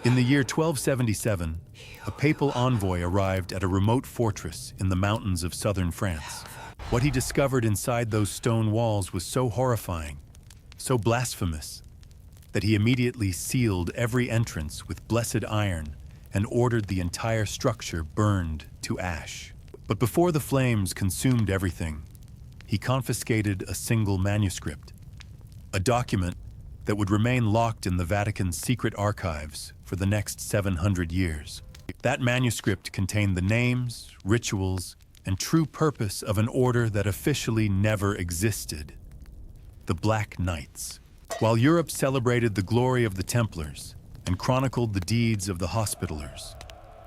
In the year 1277, a papal envoy arrived at a remote fortress in the mountains of southern France. What he discovered inside those stone walls was so horrifying, so blasphemous, that he immediately sealed every entrance with blessed iron and ordered the entire structure burned to ash. But before the flames consumed everything, he confiscated a single manuscript, a document that would remain locked in the Vatican's secret archives for the next 700 years. That manuscript contained the names, rituals, and true purpose of an order that officially never existed: the Black Knights. While Europe celebrated the glory of the Templars and chronicled the deeds of the Hospitallers,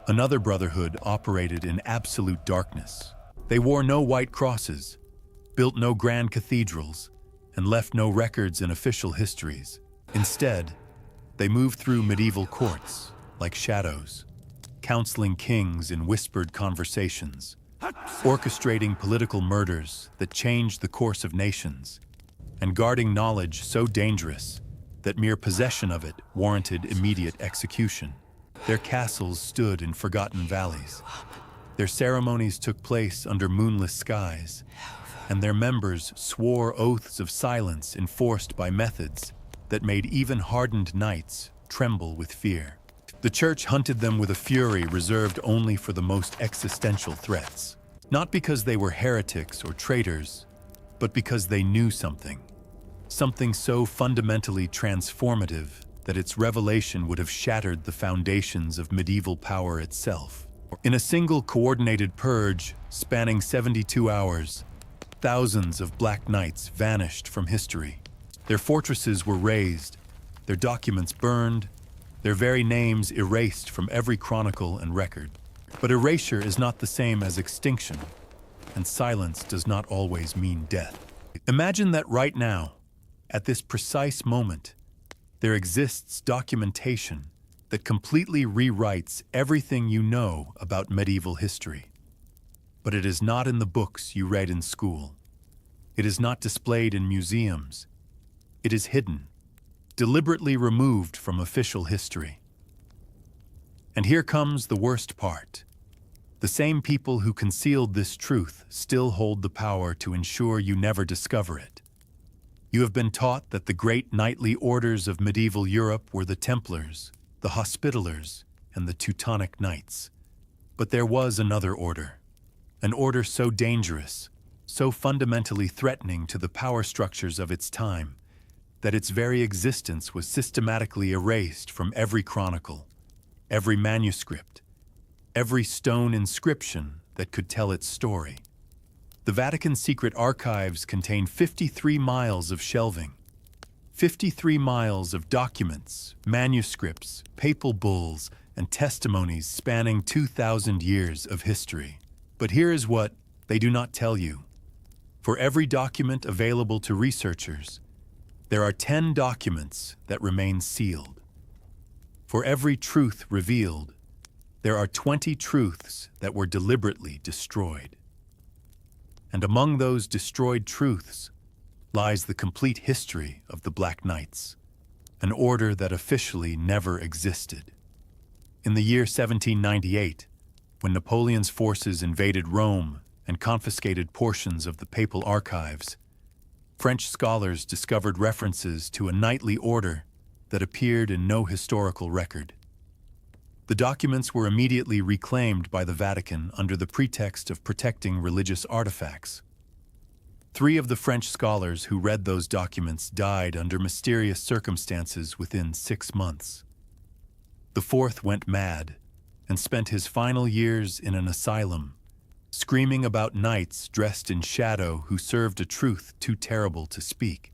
another brotherhood operated in absolute darkness. They wore no white crosses, built no grand cathedrals, and left no records in official histories. Instead, they moved through medieval courts like shadows, counseling kings in whispered conversations, orchestrating political murders that changed the course of nations, and guarding knowledge so dangerous that mere possession of it warranted immediate execution. Their castles stood in forgotten valleys. Their ceremonies took place under moonless skies, and their members swore oaths of silence enforced by methods that made even hardened knights tremble with fear. The church hunted them with a fury reserved only for the most existential threats, not because they were heretics or traitors, but because they knew something so fundamentally transformative that its revelation would have shattered the foundations of medieval power itself. In a single coordinated purge spanning 72 hours, thousands of Black Knights vanished from history. Their fortresses were razed, their documents burned, their very names erased from every chronicle and record. But erasure is not the same as extinction, and silence does not always mean death. Imagine that right now, at this precise moment, there exists documentation that completely rewrites everything you know about medieval history. But it is not in the books you read in school. It is not displayed in museums. It is hidden, deliberately removed from official history. And here comes the worst part. The same people who concealed this truth still hold the power to ensure you never discover it. You have been taught that the great knightly orders of medieval Europe were the Templars, the Hospitallers, and the Teutonic Knights. But there was another order, an order so dangerous, so fundamentally threatening to the power structures of its time, that its very existence was systematically erased from every chronicle, every manuscript, every stone inscription that could tell its story. The Vatican's secret archives contain 53 miles of shelving, 53 miles of documents, manuscripts, papal bulls, and testimonies spanning 2,000 years of history. But here is what they do not tell you. For every document available to researchers, there are 10 documents that remain sealed. For every truth revealed, there are 20 truths that were deliberately destroyed. And among those destroyed truths lies the complete history of the Black Knights, an order that officially never existed. In the year 1798, when Napoleon's forces invaded Rome and confiscated portions of the papal archives, French scholars discovered references to a knightly order that appeared in no historical record. The documents were immediately reclaimed by the Vatican under the pretext of protecting religious artifacts. 3 of the French scholars who read those documents died under mysterious circumstances within 6 months. The 4th went mad and spent his final years in an asylum, screaming about knights dressed in shadow who served a truth too terrible to speak.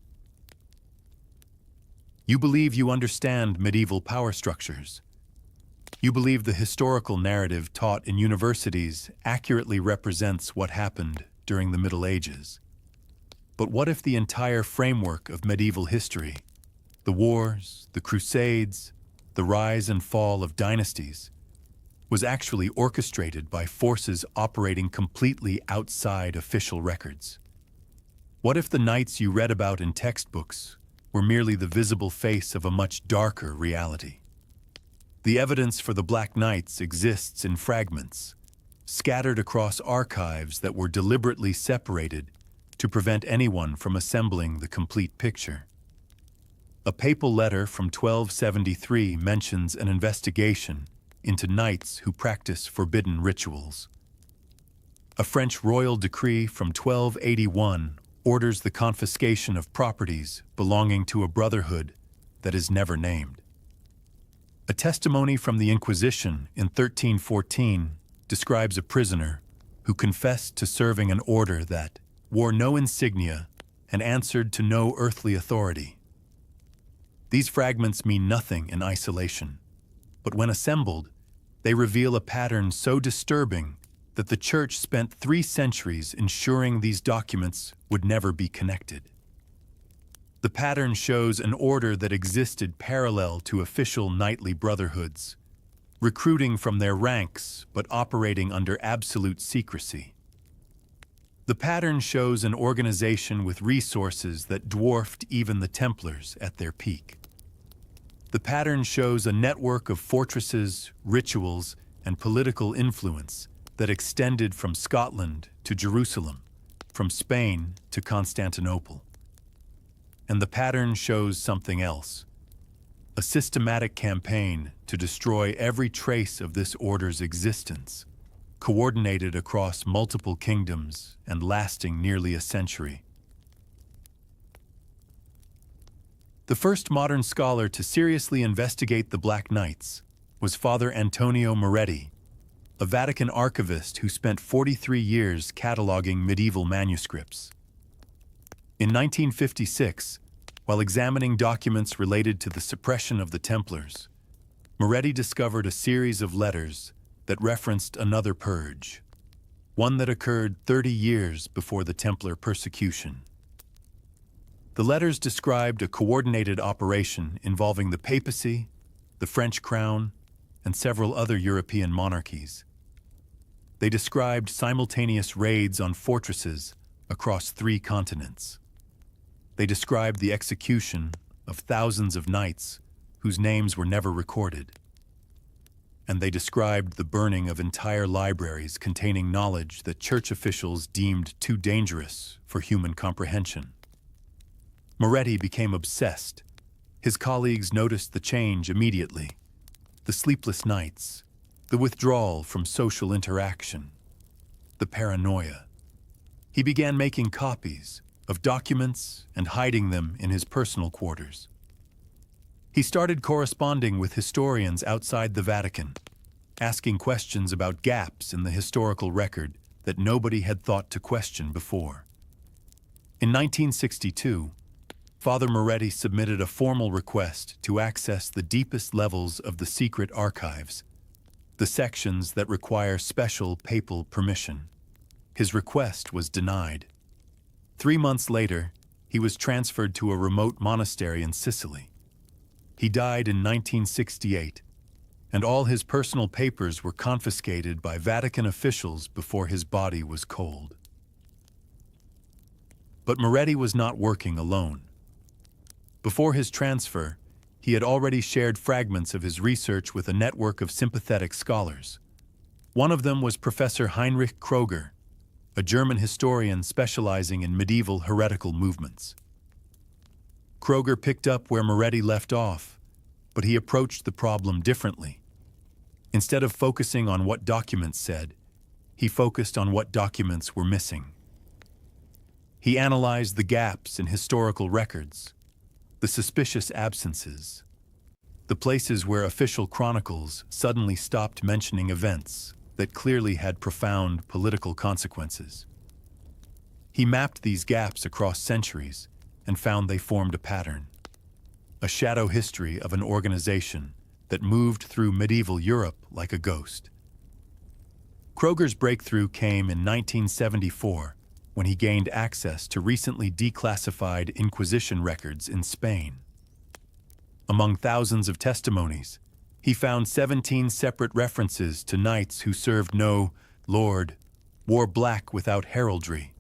You believe you understand medieval power structures. You believe the historical narrative taught in universities accurately represents what happened during the Middle Ages. But what if the entire framework of medieval history, the wars, the Crusades, the rise and fall of dynasties, was actually orchestrated by forces operating completely outside official records? What if the knights you read about in textbooks were merely the visible face of a much darker reality? The evidence for the Black Knights exists in fragments, scattered across archives that were deliberately separated to prevent anyone from assembling the complete picture. A papal letter from 1273 mentions an investigation into knights who practice forbidden rituals. A French royal decree from 1281 orders the confiscation of properties belonging to a brotherhood that is never named. A testimony from the Inquisition in 1314 describes a prisoner who confessed to serving an order that wore no insignia and answered to no earthly authority. These fragments mean nothing in isolation, but when assembled, they reveal a pattern so disturbing that the Church spent 3 centuries ensuring these documents would never be connected. The pattern shows an order that existed parallel to official knightly brotherhoods, recruiting from their ranks but operating under absolute secrecy. The pattern shows an organization with resources that dwarfed even the Templars at their peak. The pattern shows a network of fortresses, rituals, and political influence that extended from Scotland to Jerusalem, from Spain to Constantinople. And the pattern shows something else: a systematic campaign to destroy every trace of this order's existence, coordinated across multiple kingdoms and lasting nearly a century. The first modern scholar to seriously investigate the Black Knights was Father Antonio Moretti, a Vatican archivist who spent 43 years cataloging medieval manuscripts. In 1956, while examining documents related to the suppression of the Templars, Moretti discovered a series of letters that referenced another purge, one that occurred 30 years before the Templar persecution. The letters described a coordinated operation involving the papacy, the French crown, and several other European monarchies. They described simultaneous raids on fortresses across 3 continents. They described the execution of thousands of knights whose names were never recorded. And they described the burning of entire libraries containing knowledge that church officials deemed too dangerous for human comprehension. Moretti became obsessed. His colleagues noticed the change immediately: the sleepless nights, the withdrawal from social interaction, the paranoia. He began making copies of documents and hiding them in his personal quarters. He started corresponding with historians outside the Vatican, asking questions about gaps in the historical record that nobody had thought to question before. In 1962, Father Moretti submitted a formal request to access the deepest levels of the secret archives, the sections that require special papal permission. His request was denied. 3 months later, he was transferred to a remote monastery in Sicily. He died in 1968, and all his personal papers were confiscated by Vatican officials before his body was cold. But Moretti was not working alone. Before his transfer, he had already shared fragments of his research with a network of sympathetic scholars. One of them was Professor Heinrich Kroger, a German historian specializing in medieval heretical movements. Kroger picked up where Moretti left off, but he approached the problem differently. Instead of focusing on what documents said, he focused on what documents were missing. He analyzed the gaps in historical records, the suspicious absences, the places where official chronicles suddenly stopped mentioning events that clearly had profound political consequences. He mapped these gaps across centuries and found they formed a pattern, a shadow history of an organization that moved through medieval Europe like a ghost. Kroger's breakthrough came in 1974 when he gained access to recently declassified Inquisition records in Spain. Among thousands of testimonies, he found 17 separate references to knights who served no lord, wore black without heraldry,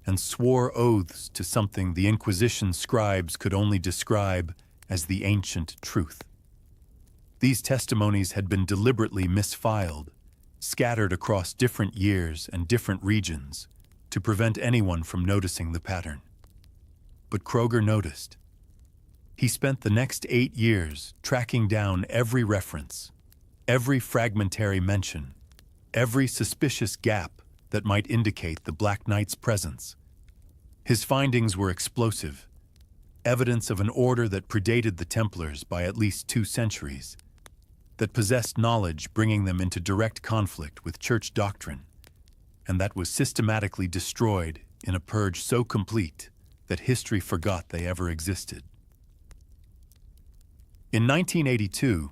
and swore oaths to something the Inquisition scribes could only describe as the ancient truth. These testimonies had been deliberately misfiled, scattered across different years and different regions, to prevent anyone from noticing the pattern. But Kroger noticed. He spent the next 8 years tracking down every reference, every fragmentary mention, every suspicious gap that might indicate the Black Knight's presence. His findings were explosive, evidence of an order that predated the Templars by at least 2 centuries, that possessed knowledge bringing them into direct conflict with church doctrine, and that was systematically destroyed in a purge so complete that history forgot they ever existed. In 1982,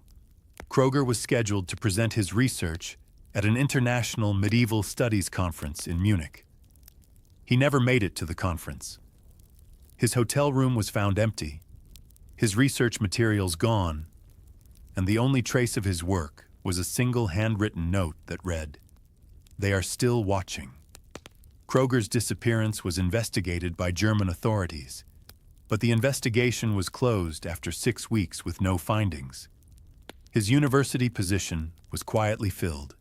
Kroger was scheduled to present his research at an international medieval studies conference in Munich. He never made it to the conference. His hotel room was found empty, his research materials gone, and the only trace of his work was a single handwritten note that read, "They are still watching." Kroger's disappearance was investigated by German authorities, but the investigation was closed after 6 weeks with no findings. His university position was quietly filled.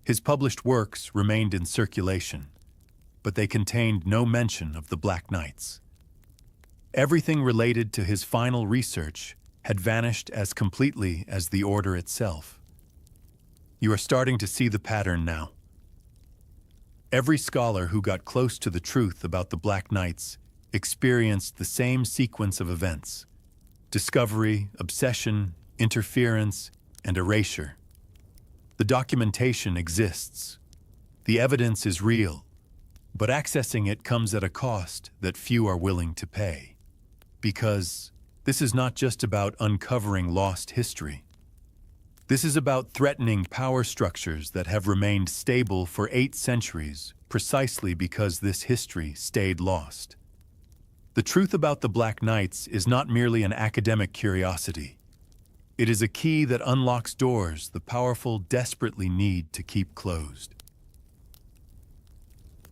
His published works remained in circulation, but they contained no mention of the Black Knights. Everything related to his final research had vanished as completely as the order itself. You are starting to see the pattern now. Every scholar who got close to the truth about the Black Knights experienced the same sequence of events: discovery, obsession, interference, and erasure. The documentation exists. The evidence is real, but accessing it comes at a cost that few are willing to pay. Because this is not just about uncovering lost history. This is about threatening power structures that have remained stable for 8 centuries precisely because this history stayed lost. The truth about the Black Knights is not merely an academic curiosity. It is a key that unlocks doors the powerful desperately need to keep closed.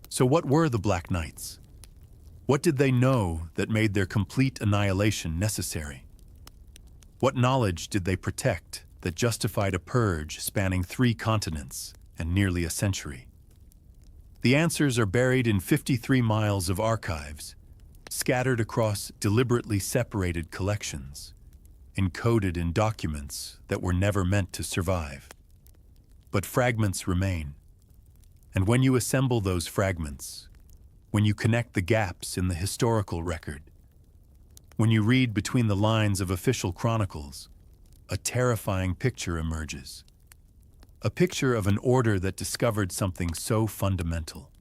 So what were the Black Knights? What did they know that made their complete annihilation necessary? What knowledge did they protect that justified a purge spanning 3 continents and nearly a century? The answers are buried in 53 miles of archives, scattered across deliberately separated collections, encoded in documents that were never meant to survive. But fragments remain. And when you assemble those fragments, when you connect the gaps in the historical record, when you read between the lines of official chronicles, a terrifying picture emerges. A picture of an order that discovered something so fundamental,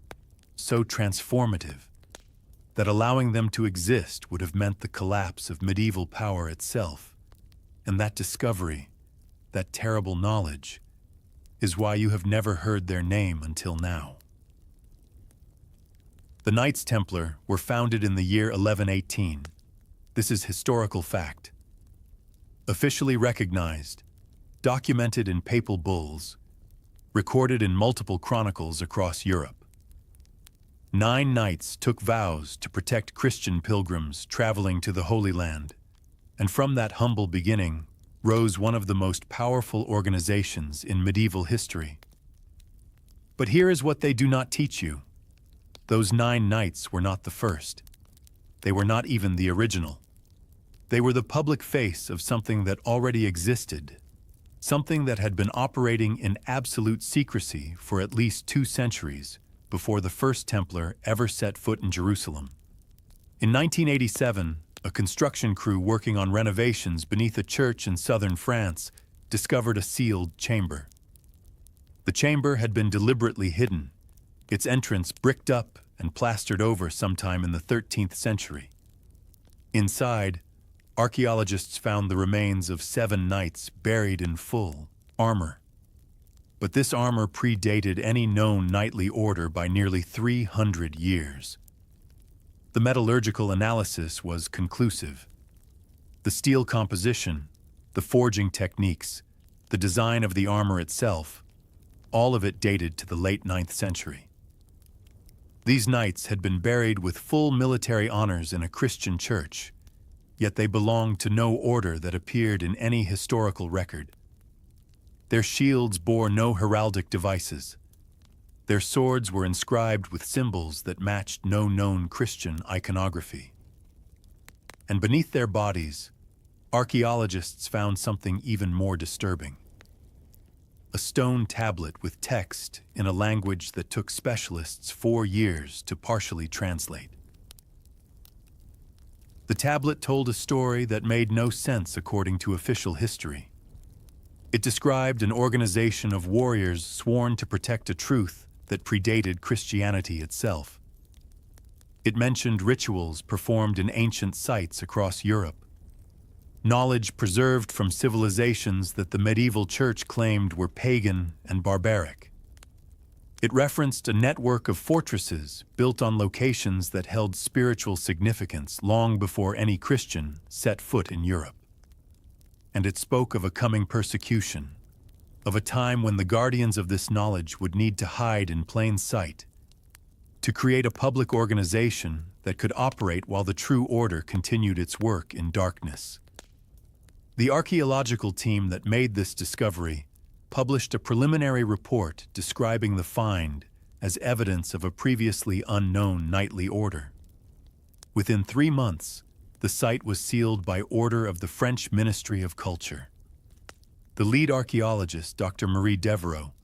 so transformative, that allowing them to exist would have meant the collapse of medieval power itself. And that discovery, that terrible knowledge, is why you have never heard their name until now. The Knights Templar were founded in the year 1118. This is historical fact. Officially recognized, documented in papal bulls, recorded in multiple chronicles across Europe. 9 knights took vows to protect Christian pilgrims traveling to the Holy Land, and from that humble beginning rose one of the most powerful organizations in medieval history. But here is what they do not teach you. Those 9 knights were not the first. They were not even the original. They were the public face of something that already existed, something that had been operating in absolute secrecy for at least 2 centuries before the first Templar ever set foot in Jerusalem. In 1987, a construction crew working on renovations beneath a church in southern France discovered a sealed chamber. The chamber had been deliberately hidden, its entrance bricked up and plastered over sometime in the 13th century. Inside, archaeologists found the remains of 7 knights buried in full armor. But this armor predated any known knightly order by nearly 300 years. The metallurgical analysis was conclusive. The steel composition, the forging techniques, the design of the armor itself, all of it dated to the late 9th century. These knights had been buried with full military honors in a Christian church, yet they belonged to no order that appeared in any historical record. Their shields bore no heraldic devices. Their swords were inscribed with symbols that matched no known Christian iconography. And beneath their bodies, archaeologists found something even more disturbing. A stone tablet with text in a language that took specialists 4 years to partially translate. The tablet told a story that made no sense according to official history. It described an organization of warriors sworn to protect a truth that predated Christianity itself. It mentioned rituals performed in ancient sites across Europe, knowledge preserved from civilizations that the medieval church claimed were pagan and barbaric. It referenced a network of fortresses built on locations that held spiritual significance long before any Christian set foot in Europe. And it spoke of a coming persecution, of a time when the guardians of this knowledge would need to hide in plain sight, to create a public organization that could operate while the true order continued its work in darkness. The archaeological team that made this discovery published a preliminary report describing the find as evidence of a previously unknown knightly order. Within 3 months, the site was sealed by order of the French Ministry of Culture. The lead archaeologist, Dr. Marie Devereaux,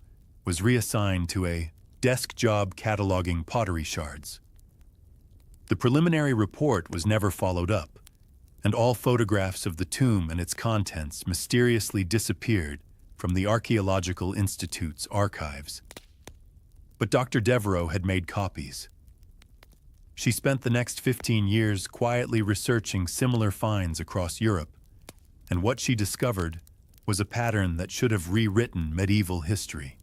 was reassigned to a desk job cataloging pottery shards. The preliminary report was never followed up, and all photographs of the tomb and its contents mysteriously disappeared from the Archaeological Institute's archives. But Dr. Devereaux had made copies. She spent the next 15 years quietly researching similar finds across Europe, and what she discovered was a pattern that should have rewritten medieval history.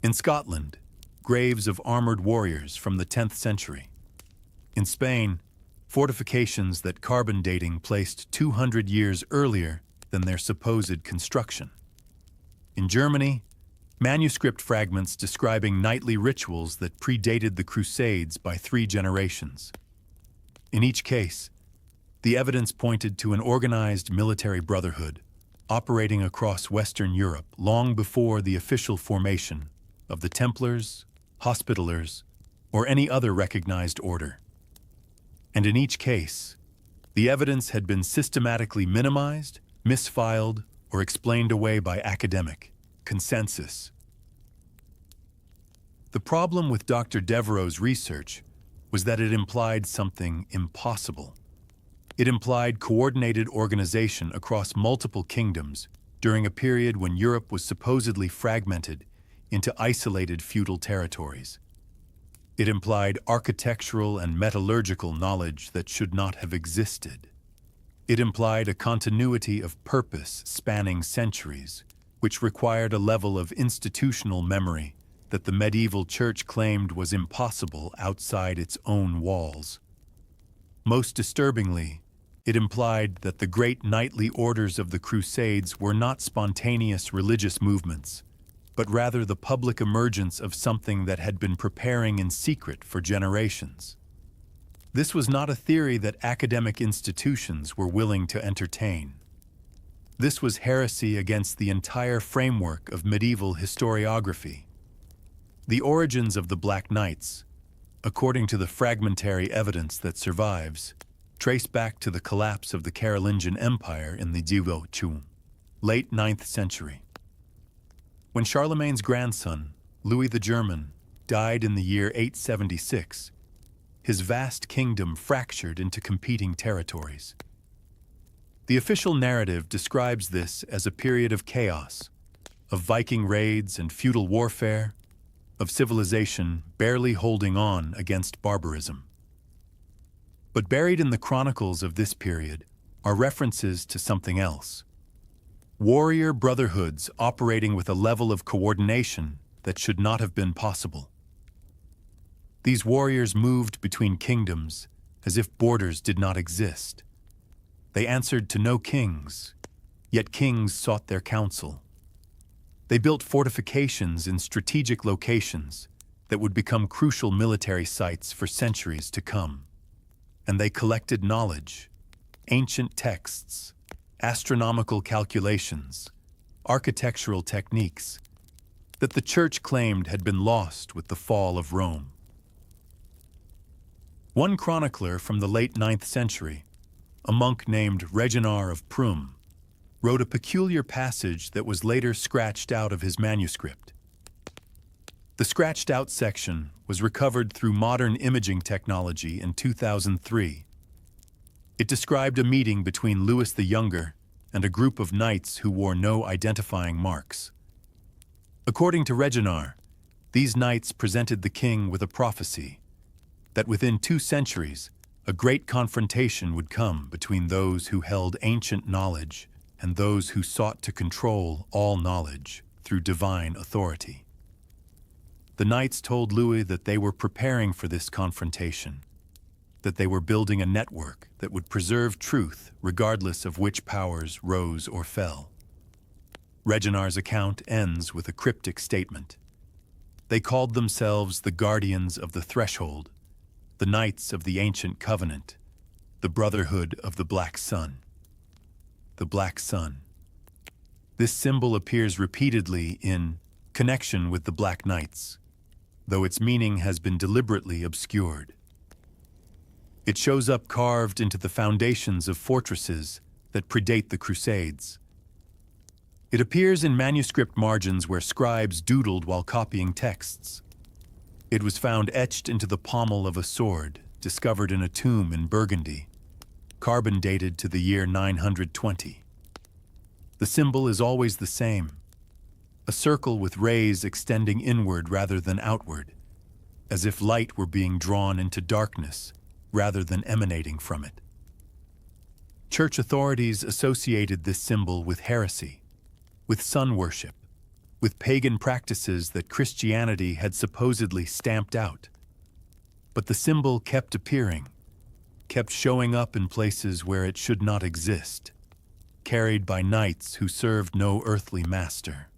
In Scotland, graves of armored warriors from the 10th century. In Spain, fortifications that carbon dating placed 200 years earlier than their supposed construction. In Germany, manuscript fragments describing knightly rituals that predated the Crusades by 3 generations. In each case, the evidence pointed to an organized military brotherhood operating across Western Europe long before the official formation of the Templars, Hospitallers, or any other recognized order. And in each case, the evidence had been systematically minimized, misfiled, or explained away by academic consensus. The problem with Dr. Devereaux's research was that it implied something impossible. It implied coordinated organization across multiple kingdoms during a period when Europe was supposedly fragmented into isolated feudal territories. It implied architectural and metallurgical knowledge that should not have existed. It implied a continuity of purpose spanning centuries, which required a level of institutional memory that the medieval church claimed was impossible outside its own walls. Most disturbingly, it implied that the great knightly orders of the Crusades were not spontaneous religious movements, but rather the public emergence of something that had been preparing in secret for generations. This was not a theory that academic institutions were willing to entertain. This was heresy against the entire framework of medieval historiography. The origins of the Black Knights, according to the fragmentary evidence that survives, trace back to the collapse of the Carolingian Empire in the late 9th century. When Charlemagne's grandson, Louis the German, died in the year 876, his vast kingdom fractured into competing territories. The official narrative describes this as a period of chaos, of Viking raids and feudal warfare, of civilization barely holding on against barbarism. But buried in the chronicles of this period are references to something else. Warrior brotherhoods operating with a level of coordination that should not have been possible. These warriors moved between kingdoms as if borders did not exist. They answered to no kings, yet kings sought their counsel. They built fortifications in strategic locations that would become crucial military sites for centuries to come. And they collected knowledge, ancient texts, astronomical calculations, architectural techniques that the Church claimed had been lost with the fall of Rome. One chronicler from the late 9th century, a monk named Reginar of Prum, wrote a peculiar passage that was later scratched out of his manuscript. The scratched-out section was recovered through modern imaging technology in 2003. It described a meeting between Louis the Younger and a group of knights who wore no identifying marks. According to Reginar, these knights presented the king with a prophecy that within 2 centuries, a great confrontation would come between those who held ancient knowledge and those who sought to control all knowledge through divine authority. The knights told Louis that they were preparing for this confrontation, that they were building a network that would preserve truth regardless of which powers rose or fell. Reginar's account ends with a cryptic statement. They called themselves the guardians of the threshold, the knights of the ancient covenant, the brotherhood of the Black Sun. The Black Sun. This symbol appears repeatedly in connection with the Black Knights, though its meaning has been deliberately obscured. It shows up carved into the foundations of fortresses that predate the Crusades. It appears in manuscript margins where scribes doodled while copying texts. It was found etched into the pommel of a sword, discovered in a tomb in Burgundy, carbon dated to the year 920. The symbol is always the same, a circle with rays extending inward rather than outward, as if light were being drawn into darkness rather than emanating from it. Church authorities associated this symbol with heresy, with sun worship, with pagan practices that Christianity had supposedly stamped out. But the symbol kept appearing, kept showing up in places where it should not exist, carried by knights who served no earthly master.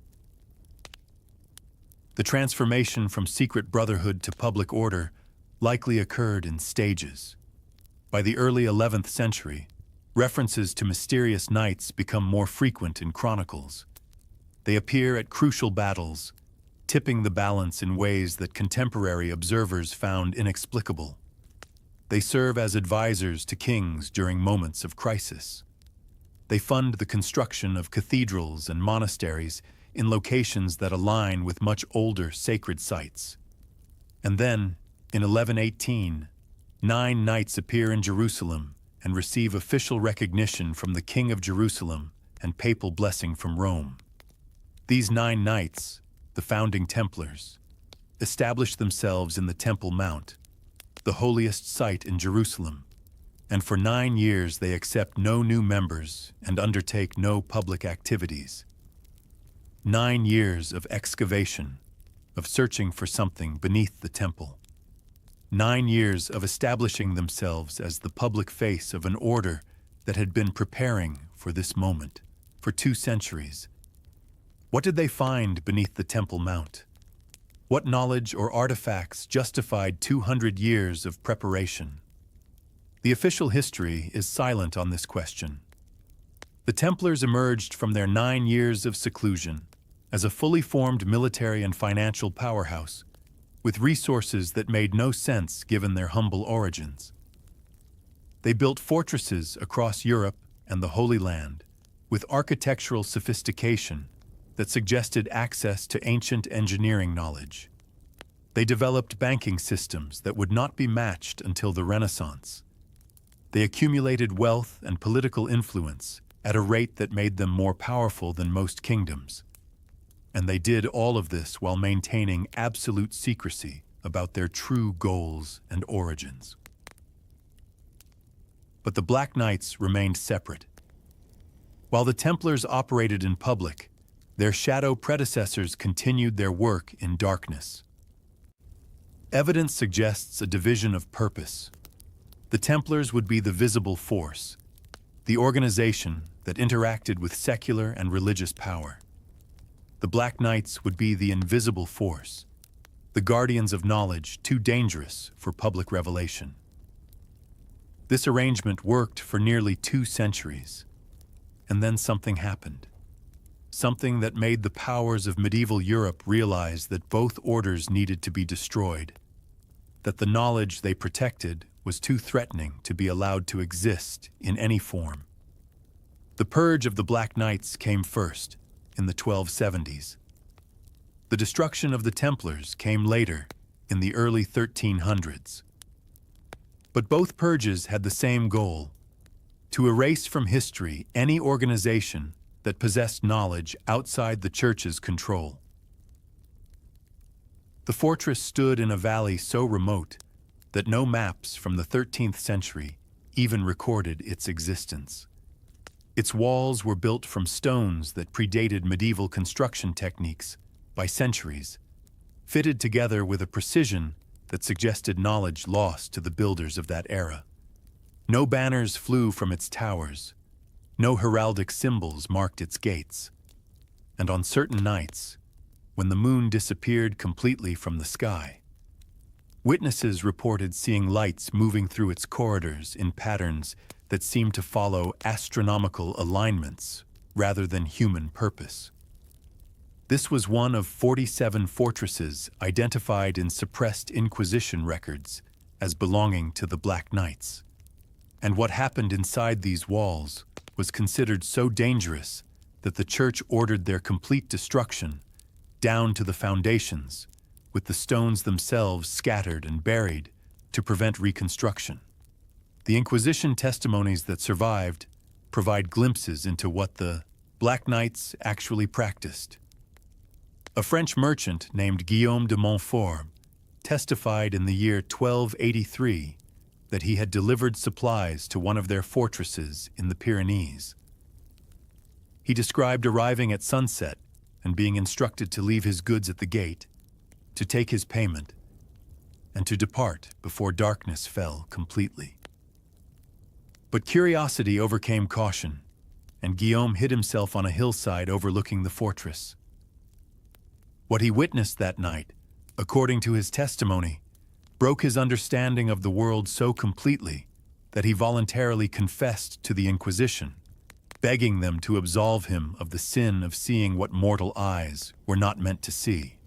The transformation from secret brotherhood to public order likely occurred in stages. By the early 11th century, references to mysterious knights become more frequent in chronicles. They appear at crucial battles, tipping the balance in ways that contemporary observers found inexplicable. They serve as advisors to kings during moments of crisis. They fund the construction of cathedrals and monasteries in locations that align with much older sacred sites. And then, in 1118, 9 knights appear in Jerusalem and receive official recognition from the King of Jerusalem and papal blessing from Rome. These 9 knights, the founding Templars, established themselves in the Temple Mount, the holiest site in Jerusalem, and for 9 years they accept no new members and undertake no public activities. 9 years of excavation, of searching for something beneath the temple. 9 years of establishing themselves as the public face of an order that had been preparing for this moment for 2 centuries. What did they find beneath the Temple Mount? What knowledge or artifacts justified 200 years of preparation? The official history is silent on this question. The Templars emerged from their 9 years of seclusion as a fully formed military and financial powerhouse, with resources that made no sense given their humble origins. They built fortresses across Europe and the Holy Land, with architectural sophistication that suggested access to ancient engineering knowledge. They developed banking systems that would not be matched until the Renaissance. They accumulated wealth and political influence at a rate that made them more powerful than most kingdoms. And they did all of this while maintaining absolute secrecy about their true goals and origins. But the Black Knights remained separate. While the Templars operated in public, their shadow predecessors continued their work in darkness. Evidence suggests a division of purpose. The Templars would be the visible force, the organization that interacted with secular and religious power. The Black Knights would be the invisible force, the guardians of knowledge too dangerous for public revelation. This arrangement worked for nearly 2 centuries. And then something happened. Something that made the powers of medieval Europe realize that both orders needed to be destroyed, that the knowledge they protected was too threatening to be allowed to exist in any form. The purge of the Black Knights came first, in the 1270s. The destruction of the Templars came later, in the early 1300s. But both purges had the same goal: to erase from history any organization that possessed knowledge outside the Church's control. The fortress stood in a valley so remote that no maps from the 13th century even recorded its existence. Its walls were built from stones that predated medieval construction techniques by centuries, fitted together with a precision that suggested knowledge lost to the builders of that era. No banners flew from its towers, no heraldic symbols marked its gates, and on certain nights, when the moon disappeared completely from the sky, witnesses reported seeing lights moving through its corridors in patterns that seemed to follow astronomical alignments rather than human purpose. This was one of 47 fortresses identified in suppressed Inquisition records as belonging to the Black Knights. And what happened inside these walls was considered so dangerous that the Church ordered their complete destruction down to the foundations, with the stones themselves scattered and buried to prevent reconstruction. The Inquisition testimonies that survived provide glimpses into what the Black Knights actually practiced. A French merchant named Guillaume de Montfort testified in the year 1283 that he had delivered supplies to one of their fortresses in the Pyrenees. He described arriving at sunset and being instructed to leave his goods at the gate, to take his payment, and to depart before darkness fell completely. But curiosity overcame caution, and Guillaume hid himself on a hillside overlooking the fortress. What he witnessed that night, according to his testimony, broke his understanding of the world so completely that he voluntarily confessed to the Inquisition, begging them to absolve him of the sin of seeing what mortal eyes were not meant to see.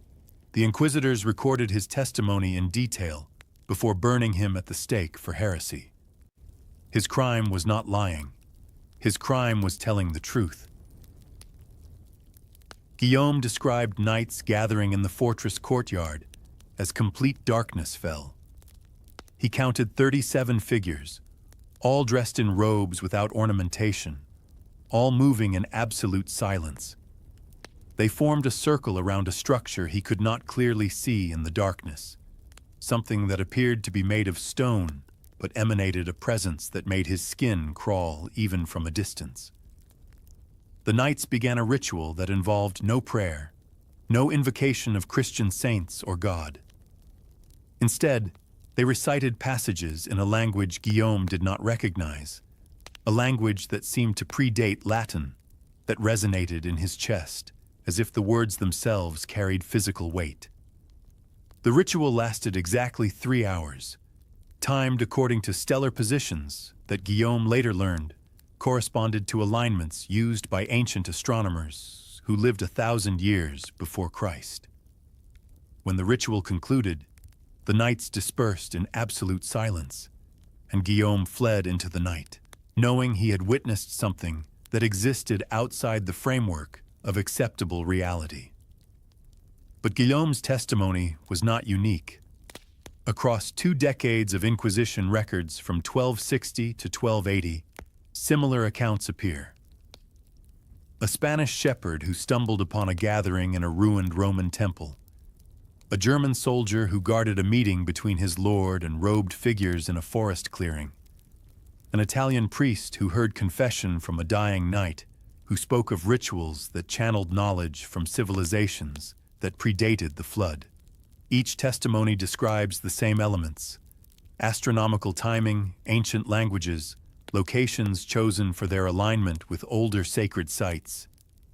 The Inquisitors recorded his testimony in detail before burning him at the stake for heresy. His crime was not lying. His crime was telling the truth. Guillaume described nights gathering in the fortress courtyard as complete darkness fell. He counted 37 figures, all dressed in robes without ornamentation, all moving in absolute silence. They formed a circle around a structure he could not clearly see in the darkness, something that appeared to be made of stone but emanated a presence that made his skin crawl even from a distance. The knights began a ritual that involved no prayer, no invocation of Christian saints or God. Instead, they recited passages in a language Guillaume did not recognize, a language that seemed to predate Latin, that resonated in his chest, as if the words themselves carried physical weight. The ritual lasted exactly 3 hours, timed according to stellar positions that Guillaume later learned corresponded to alignments used by ancient astronomers who lived 1,000 years before Christ. When the ritual concluded, the knights dispersed in absolute silence, and Guillaume fled into the night, knowing he had witnessed something that existed outside the framework of acceptable reality. But Guillaume's testimony was not unique. Across 2 decades of Inquisition records from 1260 to 1280, similar accounts appear. A Spanish shepherd who stumbled upon a gathering in a ruined Roman temple, a German soldier who guarded a meeting between his lord and robed figures in a forest clearing, an Italian priest who heard confession from a dying knight who spoke of rituals that channeled knowledge from civilizations that predated the flood. Each testimony describes the same elements: astronomical timing, ancient languages, locations chosen for their alignment with older sacred sites,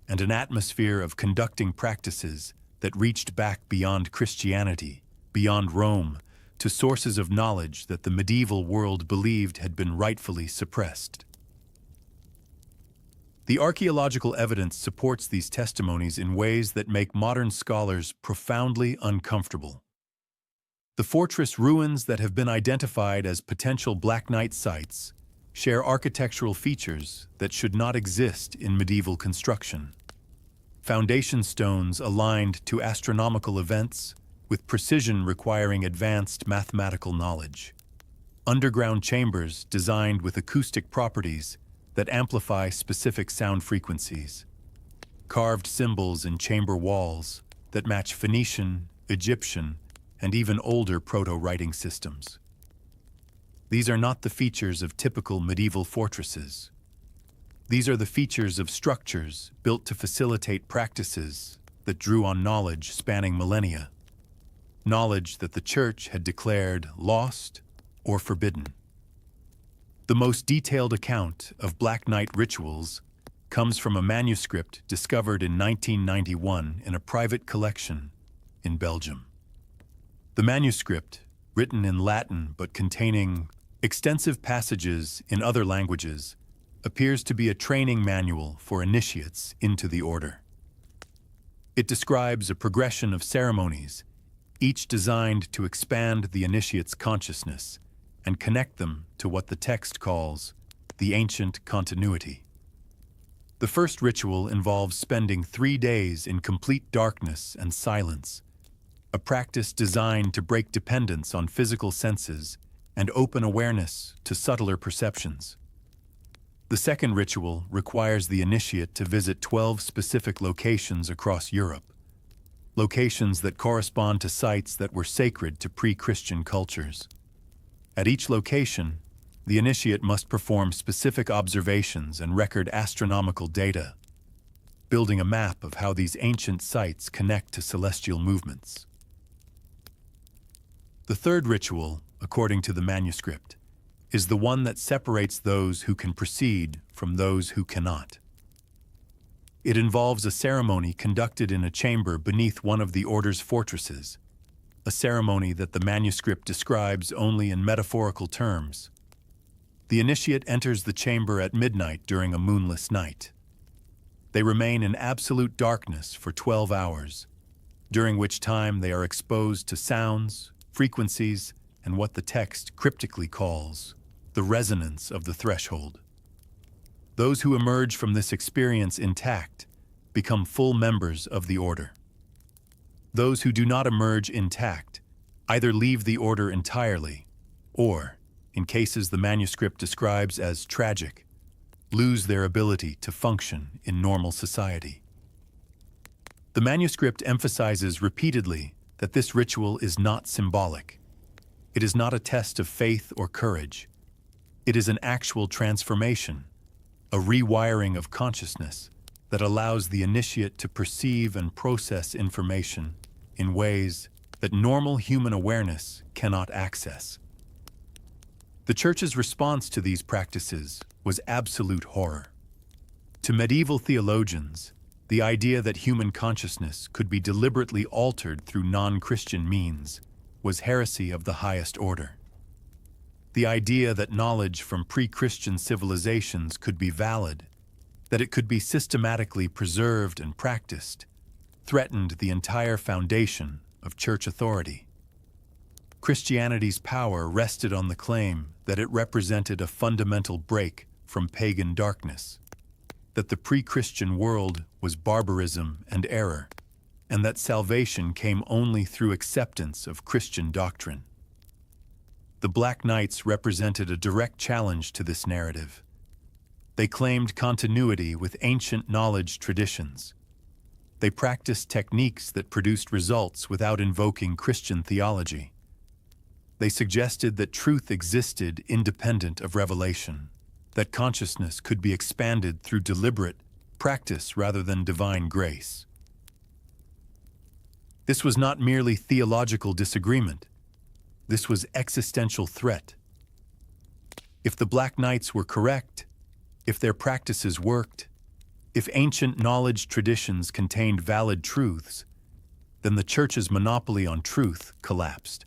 and an atmosphere of conducting practices that reached back beyond Christianity, beyond Rome, to sources of knowledge that the medieval world believed had been rightfully suppressed. The archaeological evidence supports these testimonies in ways that make modern scholars profoundly uncomfortable. The fortress ruins that have been identified as potential Black Knight sites share architectural features that should not exist in medieval construction. Foundation stones aligned to astronomical events, with precision requiring advanced mathematical knowledge. Underground chambers designed with acoustic properties that amplify specific sound frequencies. Carved symbols in chamber walls that match Phoenician, Egyptian, and even older proto-writing systems. These are not the features of typical medieval fortresses. These are the features of structures built to facilitate practices that drew on knowledge spanning millennia. Knowledge that the Church had declared lost or forbidden. The most detailed account of Black Knight rituals comes from a manuscript discovered in 1991 in a private collection in Belgium. The manuscript, written in Latin but containing extensive passages in other languages, appears to be a training manual for initiates into the order. It describes a progression of ceremonies, each designed to expand the initiate's consciousness and connect them to what the text calls the ancient continuity. The first ritual involves spending 3 days in complete darkness and silence, a practice designed to break dependence on physical senses and open awareness to subtler perceptions. The second ritual requires the initiate to visit 12 specific locations across Europe, locations that correspond to sites that were sacred to pre-Christian cultures. At each location, the initiate must perform specific observations and record astronomical data, building a map of how these ancient sites connect to celestial movements. The third ritual, according to the manuscript, is the one that separates those who can proceed from those who cannot. It involves a ceremony conducted in a chamber beneath one of the order's fortresses, a ceremony that the manuscript describes only in metaphorical terms. The initiate enters the chamber at midnight during a moonless night. They remain in absolute darkness for 12 hours, during which time they are exposed to sounds, frequencies, and what the text cryptically calls the resonance of the threshold. Those who emerge from this experience intact become full members of the order. Those who do not emerge intact either leave the order entirely or, in cases the manuscript describes as tragic, lose their ability to function in normal society. The manuscript emphasizes repeatedly that this ritual is not symbolic. It is not a test of faith or courage. It is an actual transformation, a rewiring of consciousness that allows the initiate to perceive and process information in ways that normal human awareness cannot access. The Church's response to these practices was absolute horror. To medieval theologians, the idea that human consciousness could be deliberately altered through non-Christian means was heresy of the highest order. The idea that knowledge from pre-Christian civilizations could be valid, that it could be systematically preserved and practiced, threatened the entire foundation of church authority. Christianity's power rested on the claim that it represented a fundamental break from pagan darkness, that the pre-Christian world was barbarism and error, and that salvation came only through acceptance of Christian doctrine. The Black Knights represented a direct challenge to this narrative. They claimed continuity with ancient knowledge traditions. They practiced techniques that produced results without invoking Christian theology. They suggested that truth existed independent of revelation, that consciousness could be expanded through deliberate practice rather than divine grace. This was not merely theological disagreement. This was existential threat. If the Black Knights were correct, if their practices worked, if ancient knowledge traditions contained valid truths, then the Church's monopoly on truth collapsed.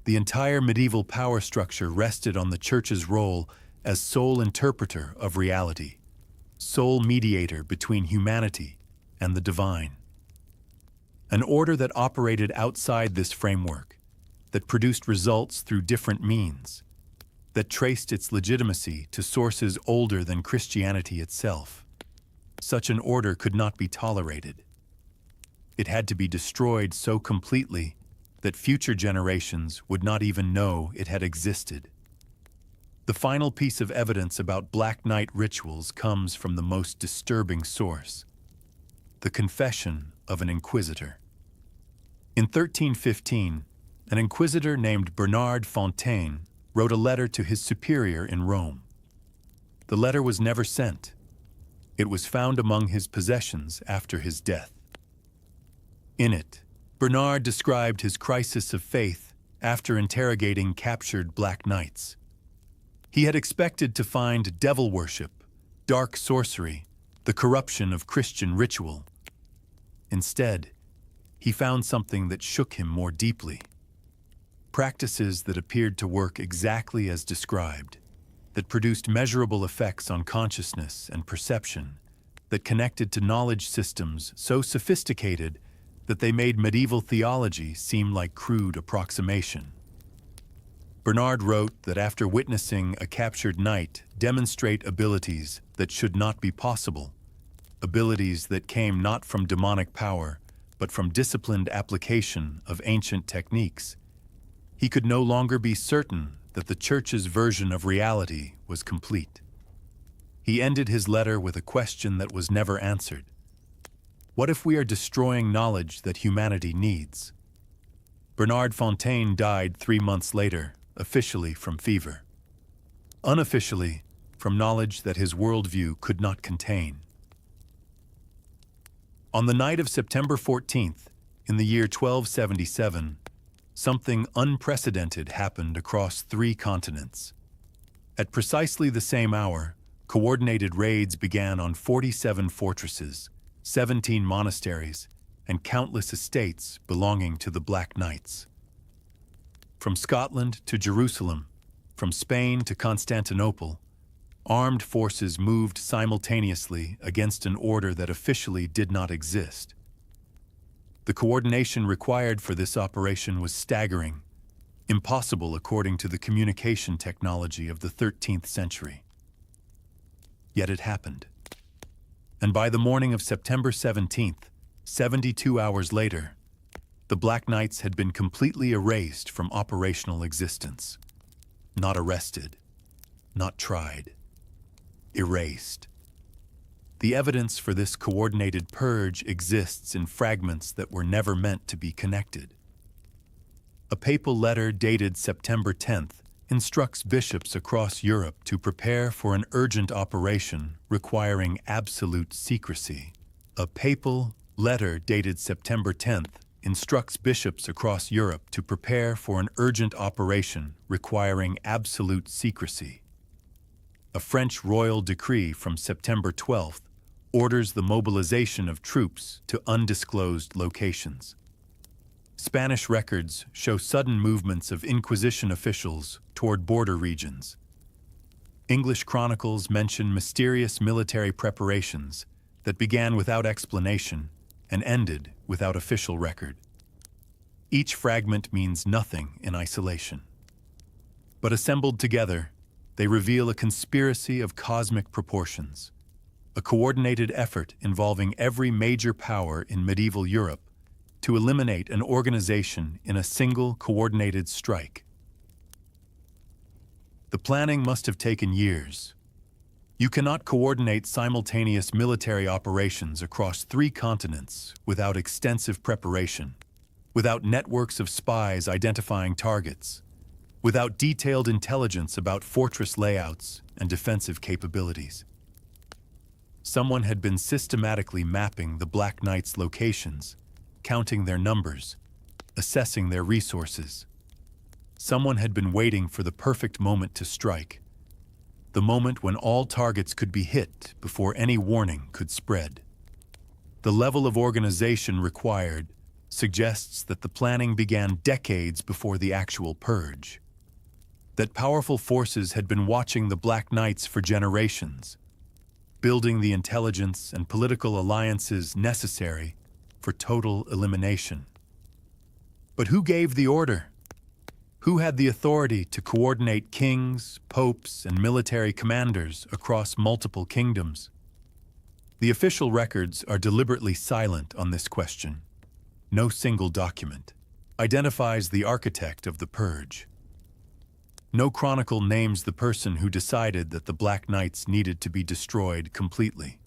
The entire medieval power structure rested on the Church's role as sole interpreter of reality, sole mediator between humanity and the divine. An order that operated outside this framework, that produced results through different means, that traced its legitimacy to sources older than Christianity itself. Such an order could not be tolerated. It had to be destroyed so completely that future generations would not even know it had existed. The final piece of evidence about Black Knight rituals comes from the most disturbing source: the confession of an inquisitor. In 1315, an inquisitor named Bernard Fontaine wrote a letter to his superior in Rome. The letter was never sent. It was found among his possessions after his death. In it, Bernard described his crisis of faith after interrogating captured Black Knights. He had expected to find devil worship, dark sorcery, the corruption of Christian ritual. Instead, he found something that shook him more deeply. Practices that appeared to work exactly as described, that produced measurable effects on consciousness and perception, that connected to knowledge systems so sophisticated that they made medieval theology seem like crude approximation. Bernard wrote that after witnessing a captured knight demonstrate abilities that should not be possible, abilities that came not from demonic power, but from disciplined application of ancient techniques, he could no longer be certain that the Church's version of reality was complete. He ended his letter with a question that was never answered. What if we are destroying knowledge that humanity needs? Bernard Fontaine died 3 months later, officially from fever. Unofficially, from knowledge that his worldview could not contain. On the night of September 14th, in the year 1277, something unprecedented happened across 3 continents. At precisely the same hour, coordinated raids began on 47 fortresses, 17 monasteries, and countless estates belonging to the Black Knights. From Scotland to Jerusalem, from Spain to Constantinople, armed forces moved simultaneously against an order that officially did not exist. The coordination required for this operation was staggering, impossible according to the communication technology of the 13th century. Yet it happened. And by the morning of September 17th, 72 hours later, the Black Knights had been completely erased from operational existence. Not arrested, not tried. Erased. The evidence for this coordinated purge exists in fragments that were never meant to be connected. A papal letter dated September 10th instructs bishops across Europe to prepare for an urgent operation requiring absolute secrecy. A papal letter dated September 10th instructs bishops across Europe to prepare for an urgent operation requiring absolute secrecy. A French royal decree from September 12th orders the mobilization of troops to undisclosed locations. Spanish records show sudden movements of Inquisition officials toward border regions. English chronicles mention mysterious military preparations that began without explanation and ended without official record. Each fragment means nothing in isolation. But assembled together, they reveal a conspiracy of cosmic proportions, a coordinated effort involving every major power in medieval Europe to eliminate an organization in a single coordinated strike. The planning must have taken years. You cannot coordinate simultaneous military operations across 3 continents without extensive preparation, without networks of spies identifying targets, without detailed intelligence about fortress layouts and defensive capabilities. Someone had been systematically mapping the Black Knights' locations, counting their numbers, assessing their resources. Someone had been waiting for the perfect moment to strike, the moment when all targets could be hit before any warning could spread. The level of organization required suggests that the planning began decades before the actual purge, that powerful forces had been watching the Black Knights for generations, building the intelligence and political alliances necessary for total elimination. But who gave the order? Who had the authority to coordinate kings, popes, and military commanders across multiple kingdoms? The official records are deliberately silent on this question. No single document identifies the architect of the purge. No chronicle names the person who decided that the Black Knights needed to be destroyed completely.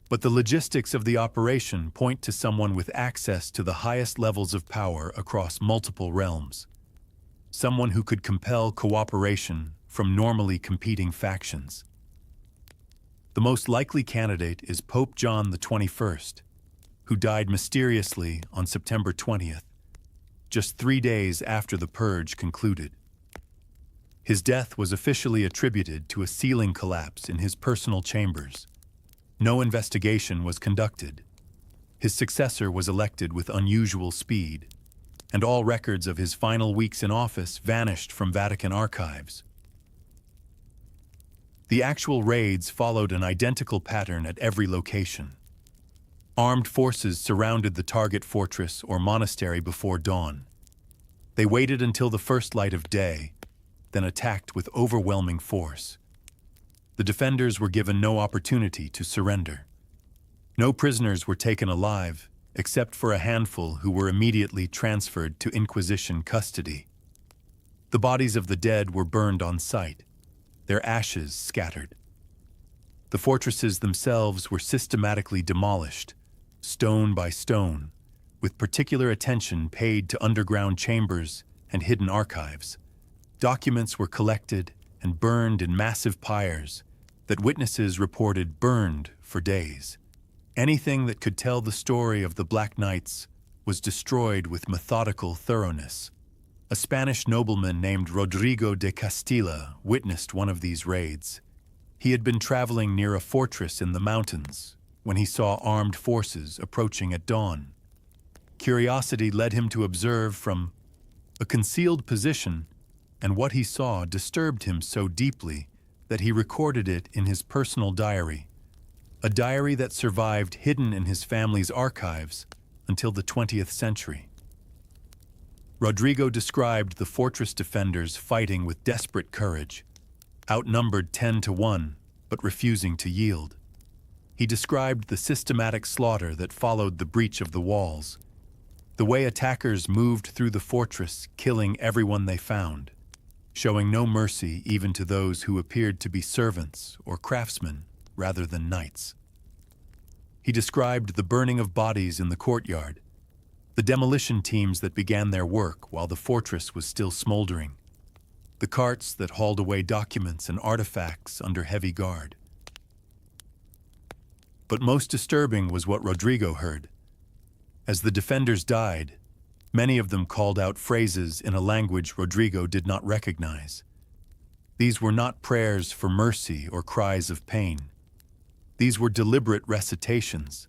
But the logistics of the operation point to someone with access to the highest levels of power across multiple realms. Someone who could compel cooperation from normally competing factions. The most likely candidate is Pope John the 21st, who died mysteriously on September 20th, just 3 days after the purge concluded. His death was officially attributed to a ceiling collapse in his personal chambers. No investigation was conducted. His successor was elected with unusual speed, and all records of his final weeks in office vanished from Vatican archives. The actual raids followed an identical pattern at every location. Armed forces surrounded the target fortress or monastery before dawn. They waited until the first light of day, then attacked with overwhelming force. The defenders were given no opportunity to surrender. No prisoners were taken alive, except for a handful who were immediately transferred to Inquisition custody. The bodies of the dead were burned on sight, their ashes scattered. The fortresses themselves were systematically demolished, stone by stone, with particular attention paid to underground chambers and hidden archives. Documents were collected and burned in massive pyres that witnesses reported burned for days. Anything that could tell the story of the Black Knights was destroyed with methodical thoroughness. A Spanish nobleman named Rodrigo de Castilla witnessed one of these raids. He had been traveling near a fortress in the mountains when he saw armed forces approaching at dawn. Curiosity led him to observe from a concealed position, and what he saw disturbed him so deeply that he recorded it in his personal diary, a diary that survived hidden in his family's archives until the 20th century. Rodrigo described the fortress defenders fighting with desperate courage, outnumbered 10-1, but refusing to yield. He described the systematic slaughter that followed the breach of the walls, the way attackers moved through the fortress, killing everyone they found, showing no mercy even to those who appeared to be servants or craftsmen rather than knights. He described the burning of bodies in the courtyard, the demolition teams that began their work while the fortress was still smoldering, the carts that hauled away documents and artifacts under heavy guard. But most disturbing was what Rodrigo heard. As the defenders died, many of them called out phrases in a language Rodrigo did not recognize. These were not prayers for mercy or cries of pain. These were deliberate recitations,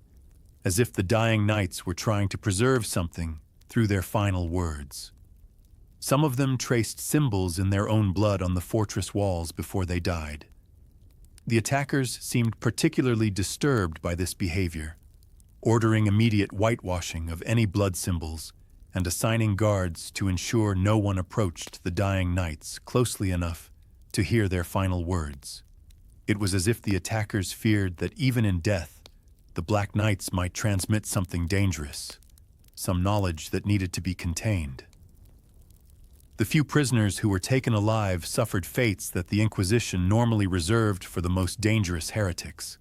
as if the dying knights were trying to preserve something through their final words. Some of them traced symbols in their own blood on the fortress walls before they died. The attackers seemed particularly disturbed by this behavior, ordering immediate whitewashing of any blood symbols and assigning guards to ensure no one approached the dying knights closely enough to hear their final words. It was as if the attackers feared that even in death, the Black Knights might transmit something dangerous, some knowledge that needed to be contained. The few prisoners who were taken alive suffered fates that the Inquisition normally reserved for the most dangerous heretics.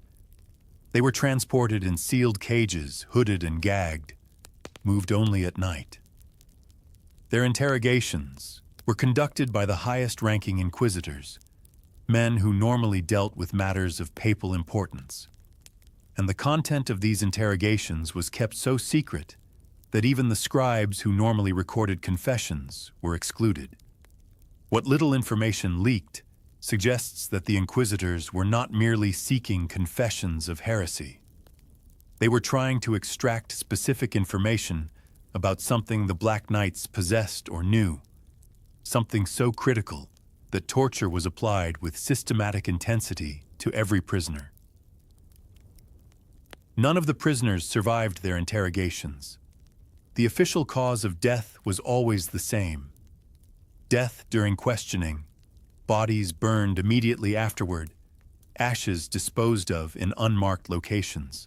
They were transported in sealed cages, hooded and gagged, moved only at night. Their interrogations were conducted by the highest-ranking inquisitors, men who normally dealt with matters of papal importance. And the content of these interrogations was kept so secret that even the scribes who normally recorded confessions were excluded. What little information leaked suggests that the inquisitors were not merely seeking confessions of heresy. They were trying to extract specific information about something the Black Knights possessed or knew, something so critical that torture was applied with systematic intensity to every prisoner. None of the prisoners survived their interrogations. The official cause of death was always the same: death during questioning, bodies burned immediately afterward, ashes disposed of in unmarked locations.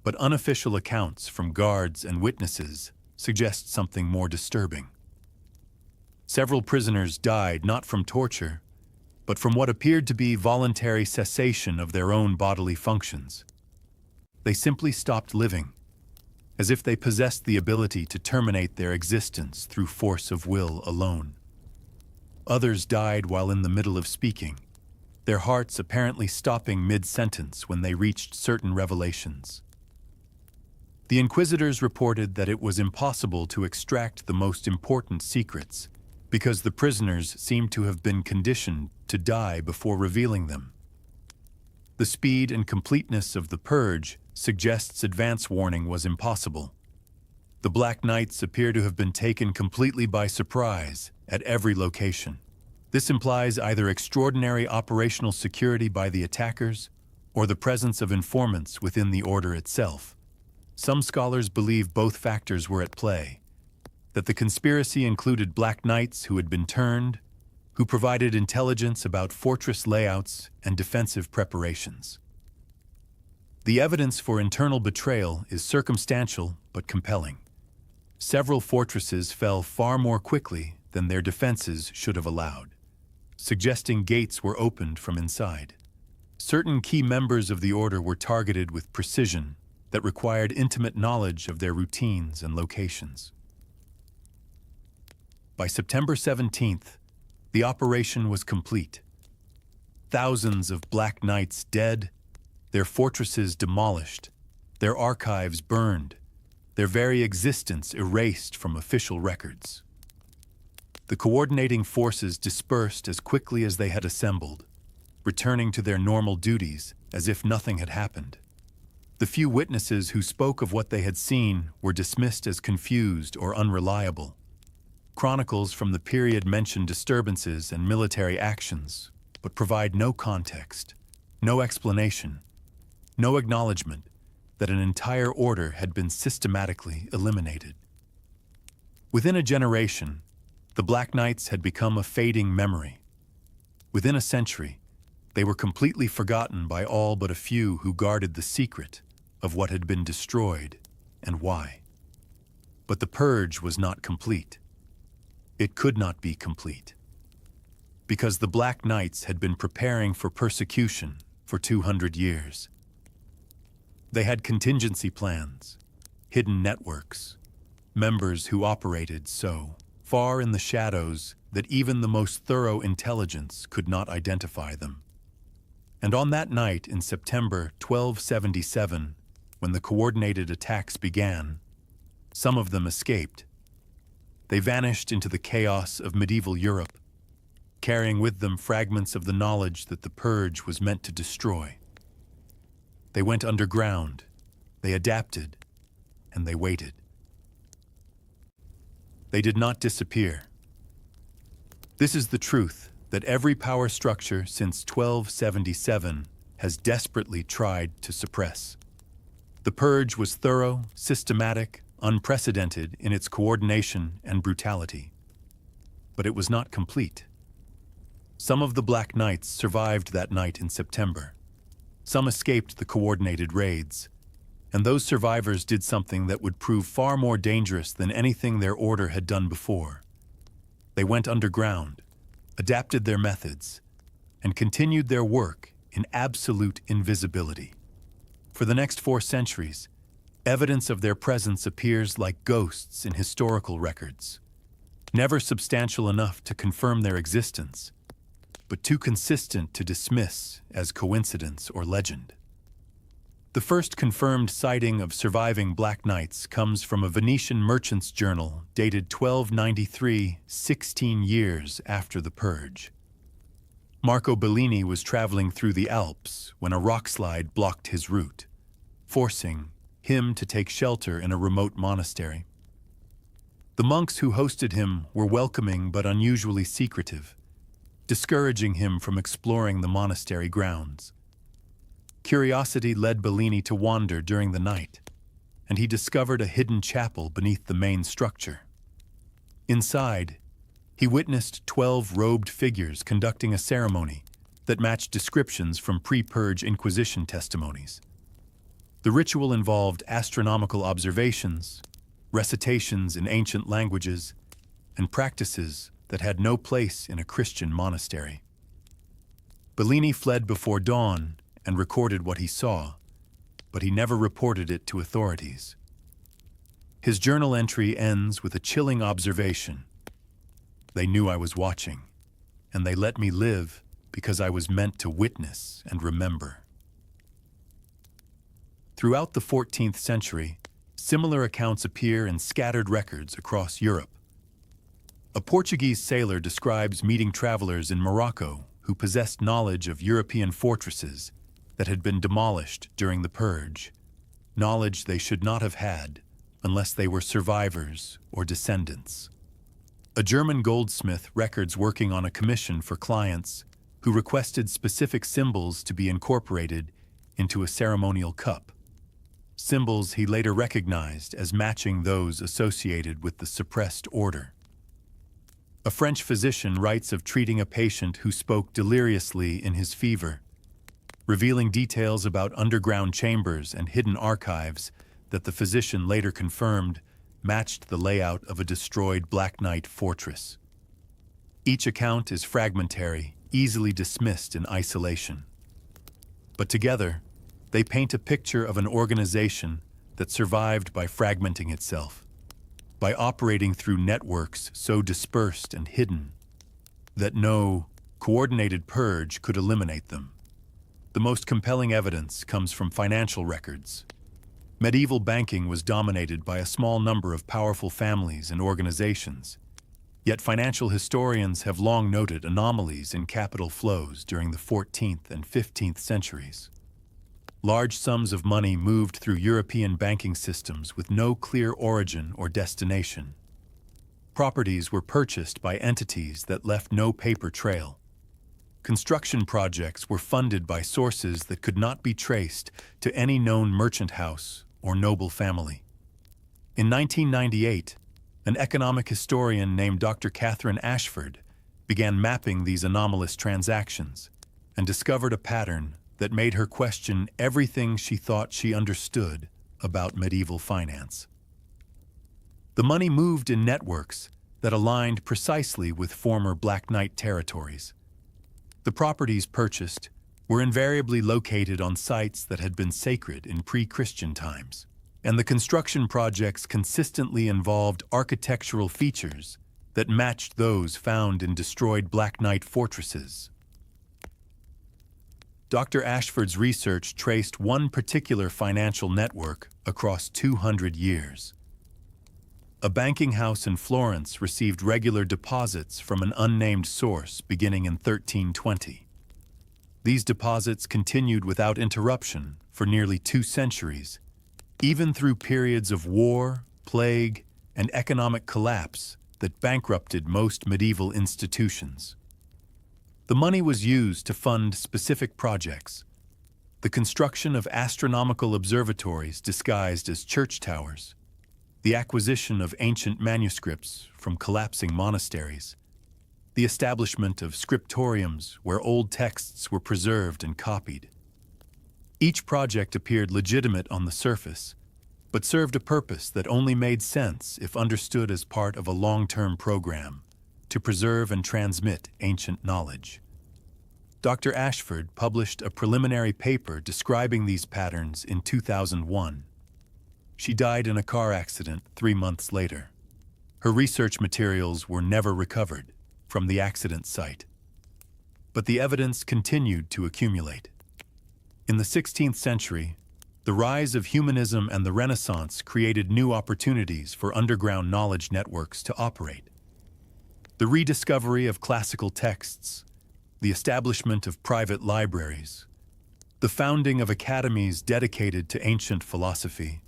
But unofficial accounts from guards and witnesses suggest something more disturbing. Several prisoners died not from torture, but from what appeared to be voluntary cessation of their own bodily functions. They simply stopped living, as if they possessed the ability to terminate their existence through force of will alone. Others died while in the middle of speaking, their hearts apparently stopping mid-sentence when they reached certain revelations. The inquisitors reported that it was impossible to extract the most important secrets because the prisoners seemed to have been conditioned to die before revealing them. The speed and completeness of the purge suggests advance warning was impossible. The Black Knights appear to have been taken completely by surprise at every location. This implies either extraordinary operational security by the attackers or the presence of informants within the order itself. Some scholars believe both factors were at play, that the conspiracy included Black Knights who had been turned, who provided intelligence about fortress layouts and defensive preparations. The evidence for internal betrayal is circumstantial but compelling. Several fortresses fell far more quickly than their defenses should have allowed, suggesting gates were opened from inside. Certain key members of the order were targeted with precision that required intimate knowledge of their routines and locations. By September 17th, the operation was complete. Thousands of Black Knights dead, their fortresses demolished, their archives burned, their very existence erased from official records. The coordinating forces dispersed as quickly as they had assembled, returning to their normal duties as if nothing had happened. The few witnesses who spoke of what they had seen were dismissed as confused or unreliable. Chronicles from the period mention disturbances and military actions, but provide no context, no explanation, no acknowledgement that an entire order had been systematically eliminated. Within a generation, the Black Knights had become a fading memory. Within a century, they were completely forgotten by all but a few who guarded the secret of what had been destroyed and why. But the purge was not complete. It could not be complete, because the Black Knights had been preparing for persecution for 200 years. They had contingency plans, hidden networks, members who operated so far in the shadows that even the most thorough intelligence could not identify them. And on that night in September 1277, when the coordinated attacks began, some of them escaped. They vanished into the chaos of medieval Europe, carrying with them fragments of the knowledge that the purge was meant to destroy. They went underground, they adapted, and they waited. They did not disappear. This is the truth that every power structure since 1277 has desperately tried to suppress. The purge was thorough, systematic, unprecedented in its coordination and brutality. But it was not complete. Some of the Black Knights survived that night in September. Some escaped the coordinated raids, and those survivors did something that would prove far more dangerous than anything their order had done before. They went underground, adapted their methods, and continued their work in absolute invisibility. For the next 4 centuries, evidence of their presence appears like ghosts in historical records, never substantial enough to confirm their existence, but too consistent to dismiss as coincidence or legend. The first confirmed sighting of surviving Black Knights comes from a Venetian merchant's journal dated 1293, 16 years after the purge. Marco Bellini was traveling through the Alps when a rockslide blocked his route, forcing him to take shelter in a remote monastery. The monks who hosted him were welcoming but unusually secretive, discouraging him from exploring the monastery grounds. Curiosity led Bellini to wander during the night, and he discovered a hidden chapel beneath the main structure. Inside, he witnessed 12 robed figures conducting a ceremony that matched descriptions from pre-purge Inquisition testimonies. The ritual involved astronomical observations, recitations in ancient languages, and practices that had no place in a Christian monastery. Bellini fled before dawn and recorded what he saw, but he never reported it to authorities. His journal entry ends with a chilling observation. "They knew I was watching, and they let me live because I was meant to witness and remember." Throughout the 14th century, similar accounts appear in scattered records across Europe. A Portuguese sailor describes meeting travelers in Morocco who possessed knowledge of European fortresses that had been demolished during the purge, knowledge they should not have had unless they were survivors or descendants. A German goldsmith records working on a commission for clients who requested specific symbols to be incorporated into a ceremonial cup, symbols he later recognized as matching those associated with the suppressed order. A French physician writes of treating a patient who spoke deliriously in his fever, revealing details about underground chambers and hidden archives that the physician later confirmed matched the layout of a destroyed Black Knight fortress. Each account is fragmentary, easily dismissed in isolation. But together, they paint a picture of an organization that survived by fragmenting itself, by operating through networks so dispersed and hidden that no coordinated purge could eliminate them. The most compelling evidence comes from financial records. Medieval banking was dominated by a small number of powerful families and organizations, yet financial historians have long noted anomalies in capital flows during the 14th and 15th centuries. Large sums of money moved through European banking systems with no clear origin or destination. Properties were purchased by entities that left no paper trail. Construction projects were funded by sources that could not be traced to any known merchant house or noble family. In 1998, an economic historian named Dr. Catherine Ashford began mapping these anomalous transactions and discovered a pattern that made her question everything she thought she understood about medieval finance. The money moved in networks that aligned precisely with former Black Knight territories. The properties purchased were invariably located on sites that had been sacred in pre-Christian times, and the construction projects consistently involved architectural features that matched those found in destroyed Black Knight fortresses. Dr. Ashford's research traced one particular financial network across 200 years. A banking house in Florence received regular deposits from an unnamed source beginning in 1320. These deposits continued without interruption for nearly 2 centuries, even through periods of war, plague, and economic collapse that bankrupted most medieval institutions. The money was used to fund specific projects: the construction of astronomical observatories disguised as church towers, the acquisition of ancient manuscripts from collapsing monasteries, the establishment of scriptoriums where old texts were preserved and copied. Each project appeared legitimate on the surface, but served a purpose that only made sense if understood as part of a long-term program to preserve and transmit ancient knowledge. Dr. Ashford published a preliminary paper describing these patterns in 2001. She died in a car accident 3 months later. Her research materials were never recovered from the accident site, but the evidence continued to accumulate. In the 16th century, the rise of humanism and the Renaissance created new opportunities for underground knowledge networks to operate. The rediscovery of classical texts, the establishment of private libraries, the founding of academies dedicated to ancient philosophy,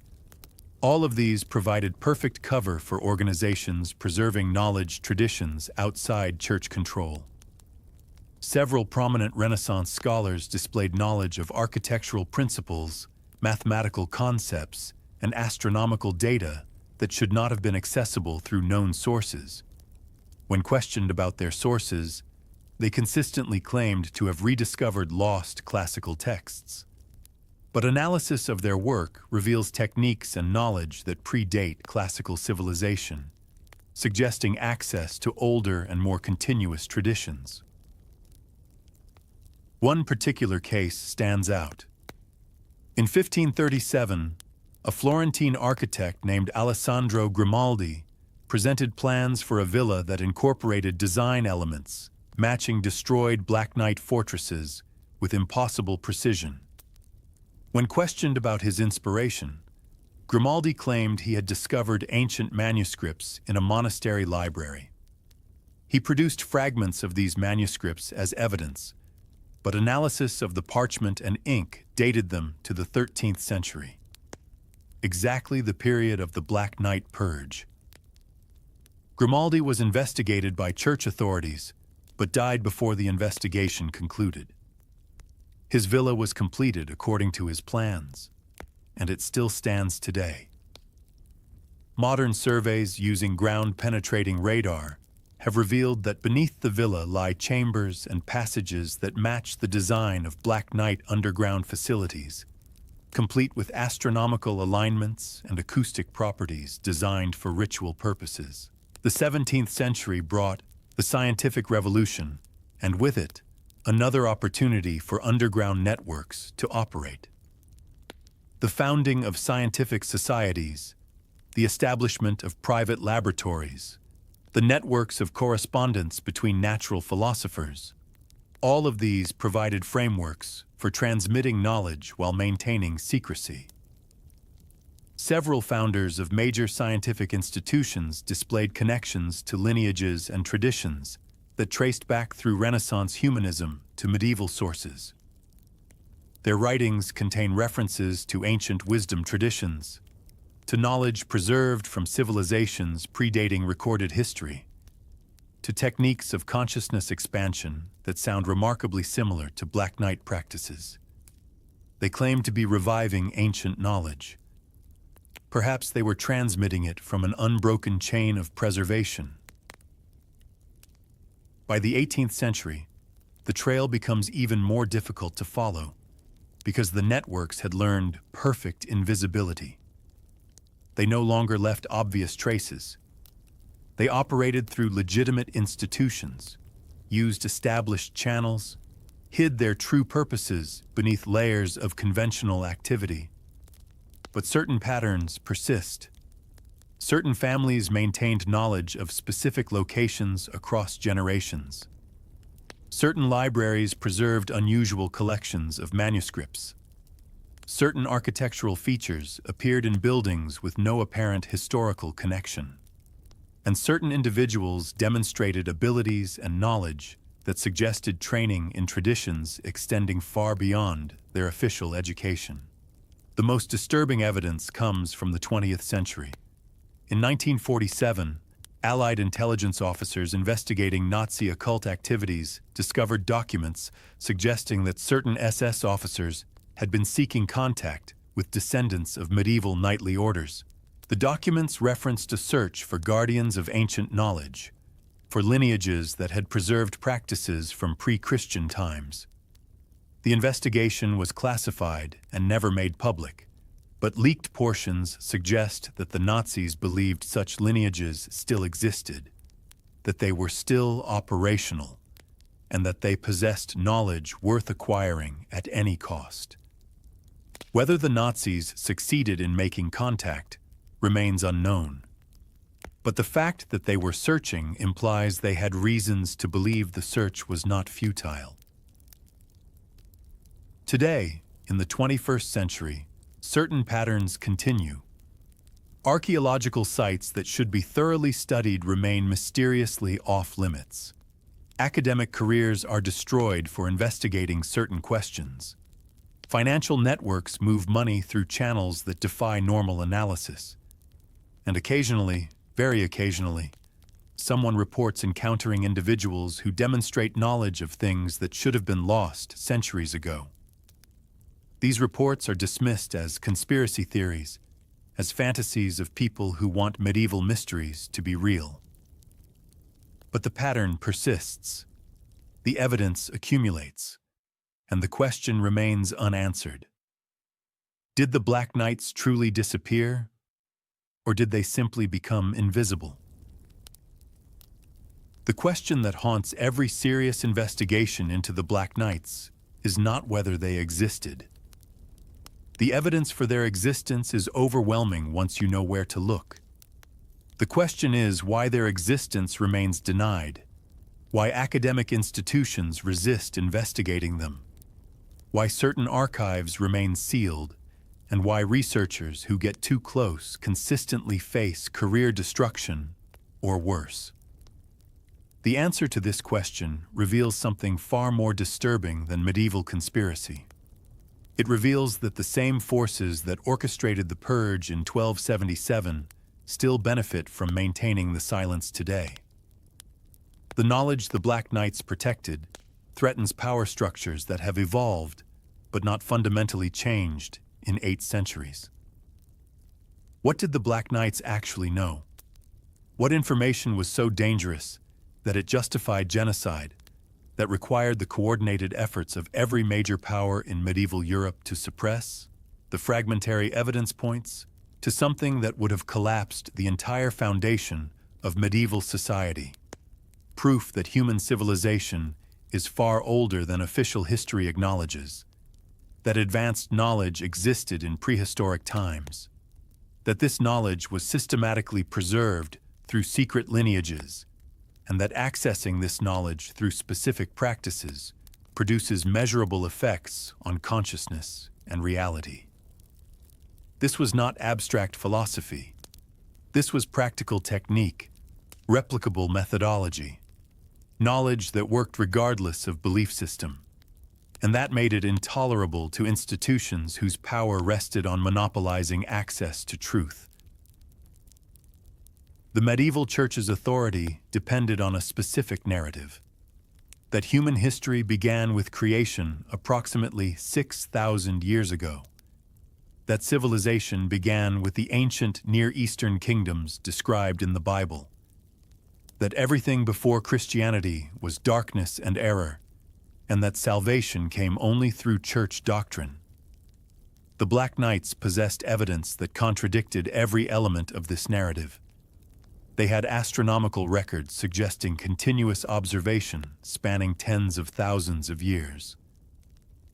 All of these provided perfect cover for organizations preserving knowledge traditions outside church control. Several prominent Renaissance scholars displayed knowledge of architectural principles, mathematical concepts, and astronomical data that should not have been accessible through known sources. When questioned about their sources, they consistently claimed to have rediscovered lost classical texts. But analysis of their work reveals techniques and knowledge that predate classical civilization, suggesting access to older and more continuous traditions. One particular case stands out. In 1537, a Florentine architect named Alessandro Grimaldi presented plans for a villa that incorporated design elements matching destroyed Black Knight fortresses with impossible precision. When questioned about his inspiration, Grimaldi claimed he had discovered ancient manuscripts in a monastery library. He produced fragments of these manuscripts as evidence, but analysis of the parchment and ink dated them to the 13th century, exactly the period of the Black Knight purge. Grimaldi was investigated by church authorities, but died before the investigation concluded. His villa was completed according to his plans, and it still stands today. Modern surveys using ground-penetrating radar have revealed that beneath the villa lie chambers and passages that match the design of Black Knight underground facilities, complete with astronomical alignments and acoustic properties designed for ritual purposes. The 17th century brought the scientific revolution, and with it, another opportunity for underground networks to operate. The founding of scientific societies, the establishment of private laboratories, the networks of correspondence between natural philosophers, all of these provided frameworks for transmitting knowledge while maintaining secrecy. Several founders of major scientific institutions displayed connections to lineages and traditions that traced back through Renaissance humanism to medieval sources. Their writings contain references to ancient wisdom traditions, to knowledge preserved from civilizations predating recorded history, to techniques of consciousness expansion that sound remarkably similar to Black Knight practices. They claim to be reviving ancient knowledge. Perhaps they were transmitting it from an unbroken chain of preservation. By the 18th century, the trail becomes even more difficult to follow because the networks had learned perfect invisibility. They no longer left obvious traces. They operated through legitimate institutions, used established channels, hid their true purposes beneath layers of conventional activity. But certain patterns persist. Certain families maintained knowledge of specific locations across generations. Certain libraries preserved unusual collections of manuscripts. Certain architectural features appeared in buildings with no apparent historical connection. And certain individuals demonstrated abilities and knowledge that suggested training in traditions extending far beyond their official education. The most disturbing evidence comes from the 20th century. In 1947, Allied intelligence officers investigating Nazi occult activities discovered documents suggesting that certain SS officers had been seeking contact with descendants of medieval knightly orders. The documents referenced a search for guardians of ancient knowledge, for lineages that had preserved practices from pre-Christian times. The investigation was classified and never made public, but leaked portions suggest that the Nazis believed such lineages still existed, that they were still operational, and that they possessed knowledge worth acquiring at any cost. Whether the Nazis succeeded in making contact remains unknown, but the fact that they were searching implies they had reasons to believe the search was not futile. Today, in the 21st century, certain patterns continue. Archaeological sites that should be thoroughly studied remain mysteriously off-limits. Academic careers are destroyed for investigating certain questions. Financial networks move money through channels that defy normal analysis. And occasionally, very occasionally, someone reports encountering individuals who demonstrate knowledge of things that should have been lost centuries ago. These reports are dismissed as conspiracy theories, as fantasies of people who want medieval mysteries to be real. But the pattern persists. The evidence accumulates, and the question remains unanswered. Did the Black Knights truly disappear, or did they simply become invisible? The question that haunts every serious investigation into the Black Knights is not whether they existed. The evidence for their existence is overwhelming once you know where to look. The question is why their existence remains denied, why academic institutions resist investigating them, why certain archives remain sealed, and why researchers who get too close consistently face career destruction or worse. The answer to this question reveals something far more disturbing than medieval conspiracy. It reveals that the same forces that orchestrated the purge in 1277 still benefit from maintaining the silence today. The knowledge the Black Knights protected threatens power structures that have evolved but not fundamentally changed in 8 centuries. What did the Black Knights actually know? What information was so dangerous that it justified genocide, that required the coordinated efforts of every major power in medieval Europe to suppress? The fragmentary evidence points to something that would have collapsed the entire foundation of medieval society. Proof that human civilization is far older than official history acknowledges, that advanced knowledge existed in prehistoric times, that this knowledge was systematically preserved through secret lineages, and that accessing this knowledge through specific practices produces measurable effects on consciousness and reality. This was not abstract philosophy. This was practical technique, replicable methodology, knowledge that worked regardless of belief system. And that made it intolerable to institutions whose power rested on monopolizing access to truth. The medieval church's authority depended on a specific narrative: that human history began with creation approximately 6,000 years ago, that civilization began with the ancient Near Eastern kingdoms described in the Bible, that everything before Christianity was darkness and error, and that salvation came only through church doctrine. The Black Knights possessed evidence that contradicted every element of this narrative. They had astronomical records suggesting continuous observation spanning tens of thousands of years.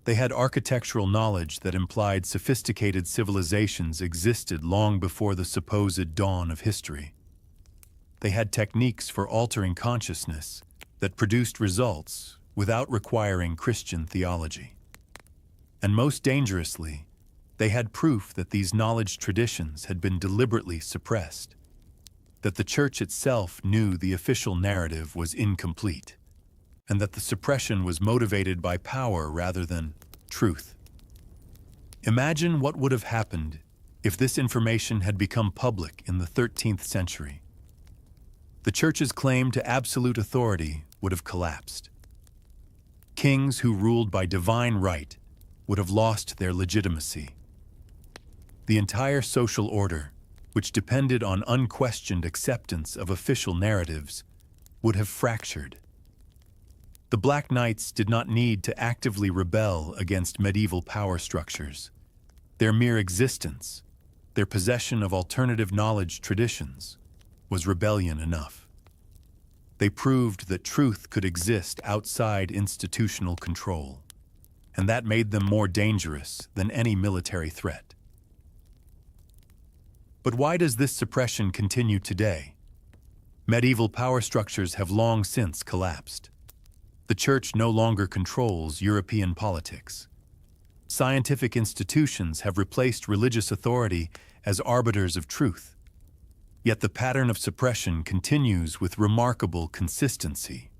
They had architectural knowledge that implied sophisticated civilizations existed long before the supposed dawn of history. They had techniques for altering consciousness that produced results without requiring Christian theology. And most dangerously, they had proof that these knowledge traditions had been deliberately suppressed, that the church itself knew the official narrative was incomplete, and that the suppression was motivated by power rather than truth. Imagine what would have happened if this information had become public in the 13th century. The church's claim to absolute authority would have collapsed. Kings who ruled by divine right would have lost their legitimacy. The entire social order, which depended on unquestioned acceptance of official narratives, would have fractured. The Black Knights did not need to actively rebel against medieval power structures. Their mere existence, their possession of alternative knowledge traditions, was rebellion enough. They proved that truth could exist outside institutional control, and that made them more dangerous than any military threat. But why does this suppression continue today? Medieval power structures have long since collapsed. The Church no longer controls European politics. Scientific institutions have replaced religious authority as arbiters of truth. Yet the pattern of suppression continues with remarkable consistency.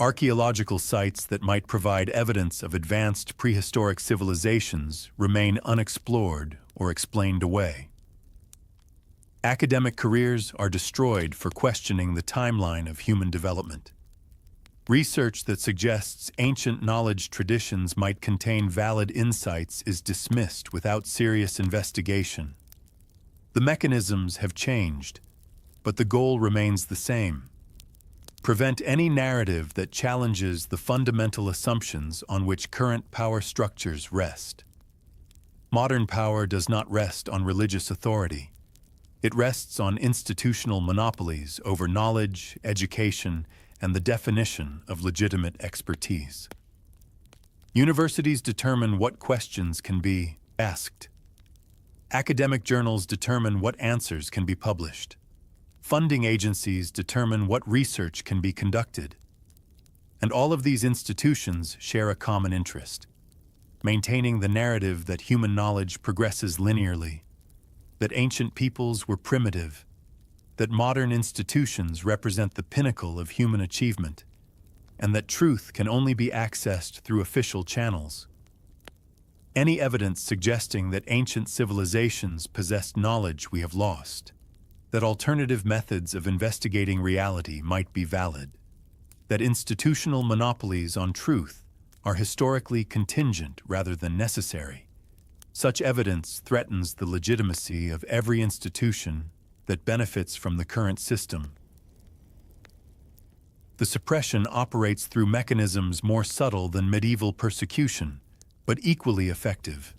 Archaeological sites that might provide evidence of advanced prehistoric civilizations remain unexplored or explained away. Academic careers are destroyed for questioning the timeline of human development. Research that suggests ancient knowledge traditions might contain valid insights is dismissed without serious investigation. The mechanisms have changed, but the goal remains the same: prevent any narrative that challenges the fundamental assumptions on which current power structures rest. Modern power does not rest on religious authority. It rests on institutional monopolies over knowledge, education, and the definition of legitimate expertise. Universities determine what questions can be asked. Academic journals determine what answers can be published. Funding agencies determine what research can be conducted. And all of these institutions share a common interest: maintaining the narrative that human knowledge progresses linearly, that ancient peoples were primitive, that modern institutions represent the pinnacle of human achievement, and that truth can only be accessed through official channels. Any evidence suggesting that ancient civilizations possessed knowledge we have lost, that alternative methods of investigating reality might be valid, that institutional monopolies on truth are historically contingent rather than necessary. Such evidence threatens the legitimacy of every institution that benefits from the current system. The suppression operates through mechanisms more subtle than medieval persecution, but equally effective.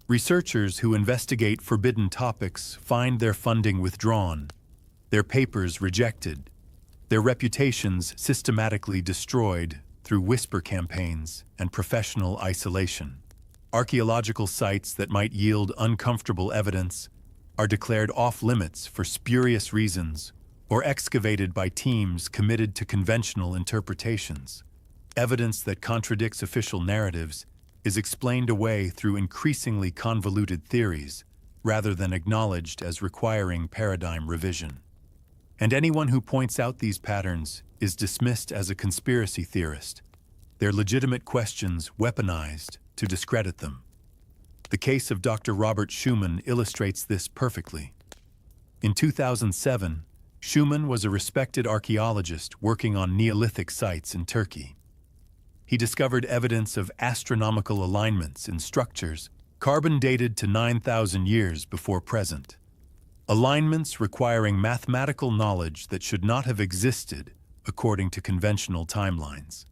Researchers who investigate forbidden topics find their funding withdrawn, their papers rejected, their reputations systematically destroyed through whisper campaigns and professional isolation. Archaeological sites that might yield uncomfortable evidence are declared off-limits for spurious reasons or excavated by teams committed to conventional interpretations. Evidence that contradicts official narratives is explained away through increasingly convoluted theories rather than acknowledged as requiring paradigm revision. And anyone who points out these patterns is dismissed as a conspiracy theorist, their legitimate questions weaponized to discredit them. The case of Dr. Robert Schumann illustrates this perfectly. In 2007, Schumann was a respected archaeologist working on Neolithic sites in Turkey. He discovered evidence of astronomical alignments in structures carbon dated to 9,000 years before present. Alignments requiring mathematical knowledge that should not have existed according to conventional timelines.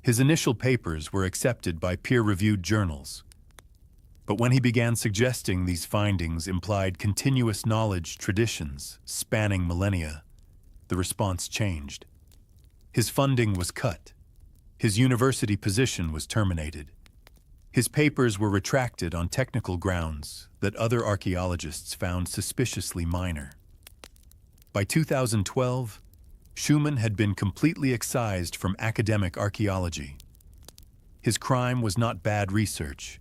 His initial papers were accepted by peer-reviewed journals. But when he began suggesting these findings implied continuous knowledge traditions spanning millennia, the response changed. His funding was cut. His university position was terminated. His papers were retracted on technical grounds that other archaeologists found suspiciously minor. By 2012, Schumann had been completely excised from academic archaeology. His crime was not bad research.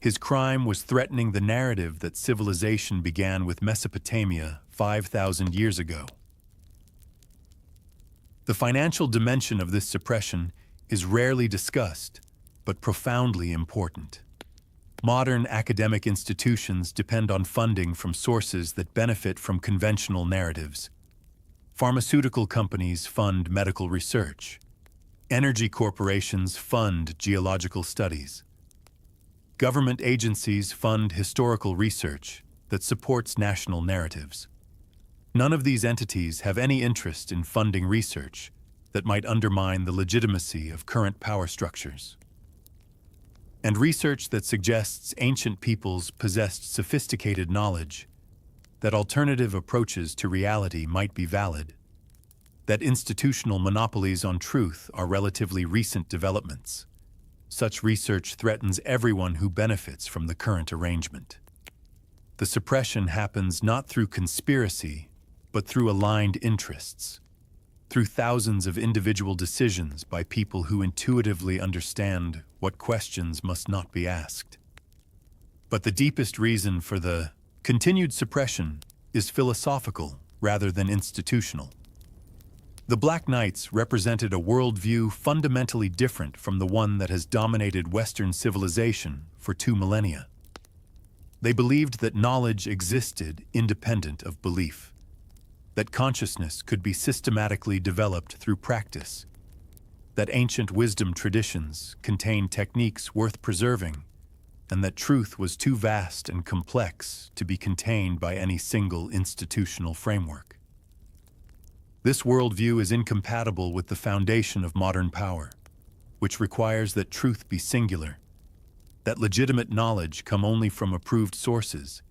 His crime was threatening the narrative that civilization began with Mesopotamia 5,000 years ago. The financial dimension of this suppression is rarely discussed, but profoundly important. Modern academic institutions depend on funding from sources that benefit from conventional narratives. Pharmaceutical companies fund medical research. Energy corporations fund geological studies. Government agencies fund historical research that supports national narratives. None of these entities have any interest in funding research that might undermine the legitimacy of current power structures. And research that suggests ancient peoples possessed sophisticated knowledge, that alternative approaches to reality might be valid, that institutional monopolies on truth are relatively recent developments. Such research threatens everyone who benefits from the current arrangement. The suppression happens not through conspiracy, but through aligned interests, through thousands of individual decisions by people who intuitively understand what questions must not be asked. But the deepest reason for the continued suppression is philosophical rather than institutional. The Black Knights represented a worldview fundamentally different from the one that has dominated Western civilization for 2 millennia. They believed that knowledge existed independent of belief, that consciousness could be systematically developed through practice, that ancient wisdom traditions contained techniques worth preserving, and that truth was too vast and complex to be contained by any single institutional framework. This worldview is incompatible with the foundation of modern power, which requires that truth be singular, that legitimate knowledge come only from approved sources,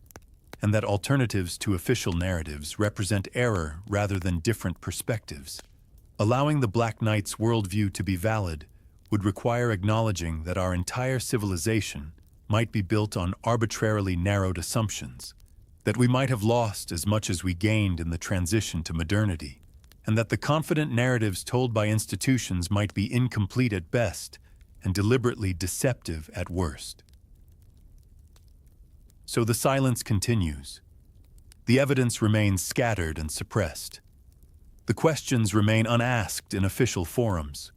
and that alternatives to official narratives represent error rather than different perspectives. Allowing the Black Knight's worldview to be valid would require acknowledging that our entire civilization might be built on arbitrarily narrowed assumptions, that we might have lost as much as we gained in the transition to modernity, and that the confident narratives told by institutions might be incomplete at best and deliberately deceptive at worst. So the silence continues. The evidence remains scattered and suppressed. The questions remain unasked in official forums.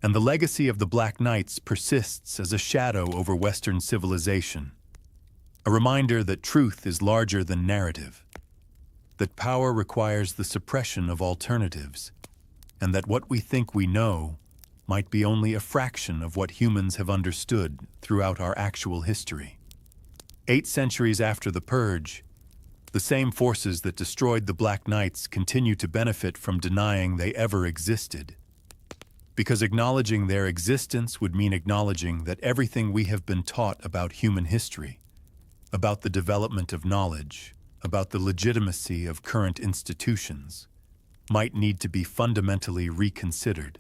And the legacy of the Black Knights persists as a shadow over Western civilization, a reminder that truth is larger than narrative, that power requires the suppression of alternatives, and that what we think we know might be only a fraction of what humans have understood throughout our actual history. 8 centuries after the Purge, the same forces that destroyed the Black Knights continue to benefit from denying they ever existed. Because acknowledging their existence would mean acknowledging that everything we have been taught about human history, about the development of knowledge, about the legitimacy of current institutions, might need to be fundamentally reconsidered.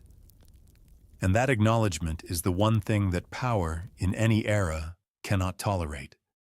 And that acknowledgement is the one thing that power, in any era, cannot tolerate.